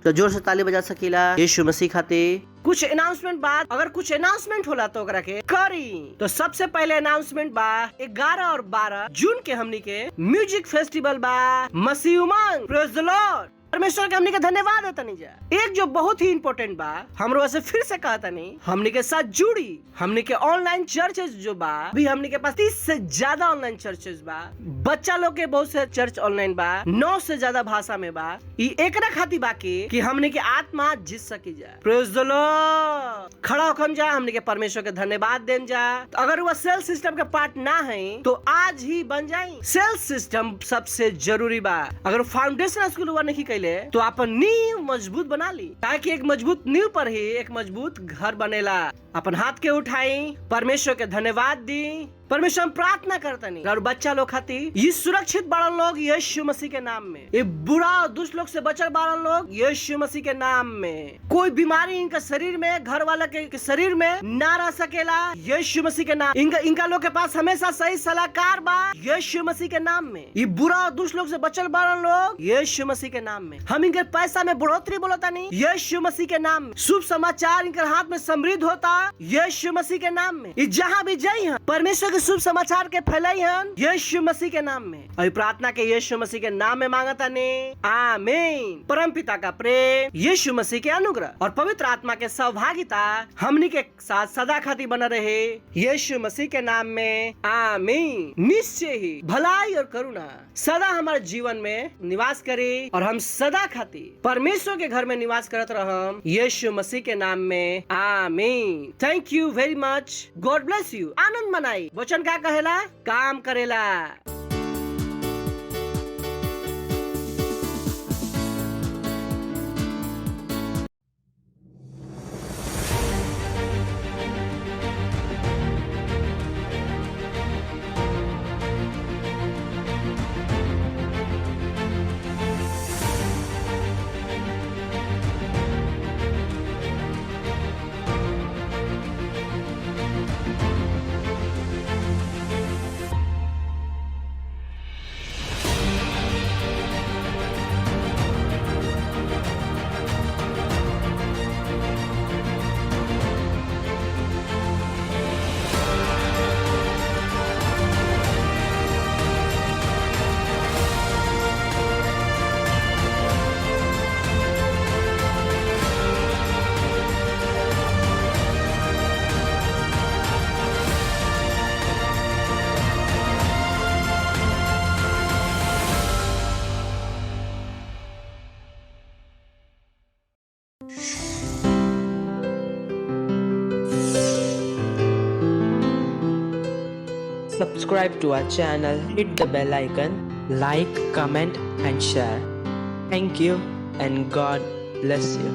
तो जोर से ताली बजा सकीला यीशु मसीह खातिर। कुछ अनाउंसमेंट बाद अगर कुछ अनाउंसमेंट होला तो ओकरा के करी। तो सबसे पहले अनाउंसमेंट बा 11 और 12 जून के हमनी के म्यूजिक फेस्टिवल बा मसीह उमंग। Praise the Lord. परमेश्वर के हमनी के धन्यवाद देता नहीं जा। एक जो बहुत ही इंपॉर्टेंट बा हमरो वैसे फिर से कहता नहीं, हमनी के साथ जुड़ी हमनी के ऑनलाइन चर्चेस जो बा, अभी हमनी के पास 30 से ज्यादा ऑनलाइन चर्चेस बा। बच्चा लोग के बहुत से चर्च ऑनलाइन बा, 9 से ज्यादा भाषा में बा। ई एकरा खातिर बाकी कि हमनी के आत्मा जीत सकी जा। Praise the Lord. खड़ा होकर जा हमनी के परमेश्वर के धन्यवाद देन जा। तो अगर वह सेल सिस्टम के पार्ट ना है तो आज ही बन जाए। सेल सिस्टम सबसे जरूरी बा। अगर फाउंडेशन स्कूल हुआ नहीं कैले तो अपन नींव मजबूत बना ली, ताकि एक मजबूत नींव पर ही एक मजबूत घर बनेला। अपन हाथ के उठाई, परमेश्वर के धन्यवाद दी। परमेश्वर हम प्रार्थना करता नहीं और बच्चा लोग खाती ये सुरक्षित बारन लोग यीशु मसीह के नाम में, ये बुरा और दुष्ट लोग से बचल बारन लोग यीशु मसीह के नाम में। कोई बीमारी इनका शरीर में, घर वाले के शरीर में ना रह सकेला यीशु मसीह के नाम। इनका लोग के पास हमेशा सही सलाहकार बा यीशु मसीह के नाम में। ये बुरा और दुष्ट लोग से बचल बारन लोग यीशु मसीह के नाम में। हम इनके पैसा में बढ़ोतरी बोलता नहीं यीशु मसीह के नाम में। शुभ समाचार इनके हाथ में समृद्ध होता यीशु मसीह के नाम में। ये जहाँ भी जाई हैं परमेश्वर के शुभ समाचार के फैलाई हैं यीशु मसीह के नाम में। और प्रार्थना के यीशु मसीह के नाम में मांगता ने आमीन। परम पिता का प्रेम, यीशु मसीह के अनुग्रह और पवित्र आत्मा के सहभागिता हमनी के साथ सदा खातिर बना रहे यीशु मसीह के नाम में आमीन। निश्चय ही भलाई और करुणा सदा हमारे जीवन में निवास करे और हम सदा खातिर परमेश्वर के घर में निवास करत रहम यीशु मसीह के नाम में आमीन। Thank you very much. God bless you. आनंद मनाई। वचन का कहेला काम करेला। Subscribe to our channel, hit the bell icon, like, comment and share. Thank you and God bless you.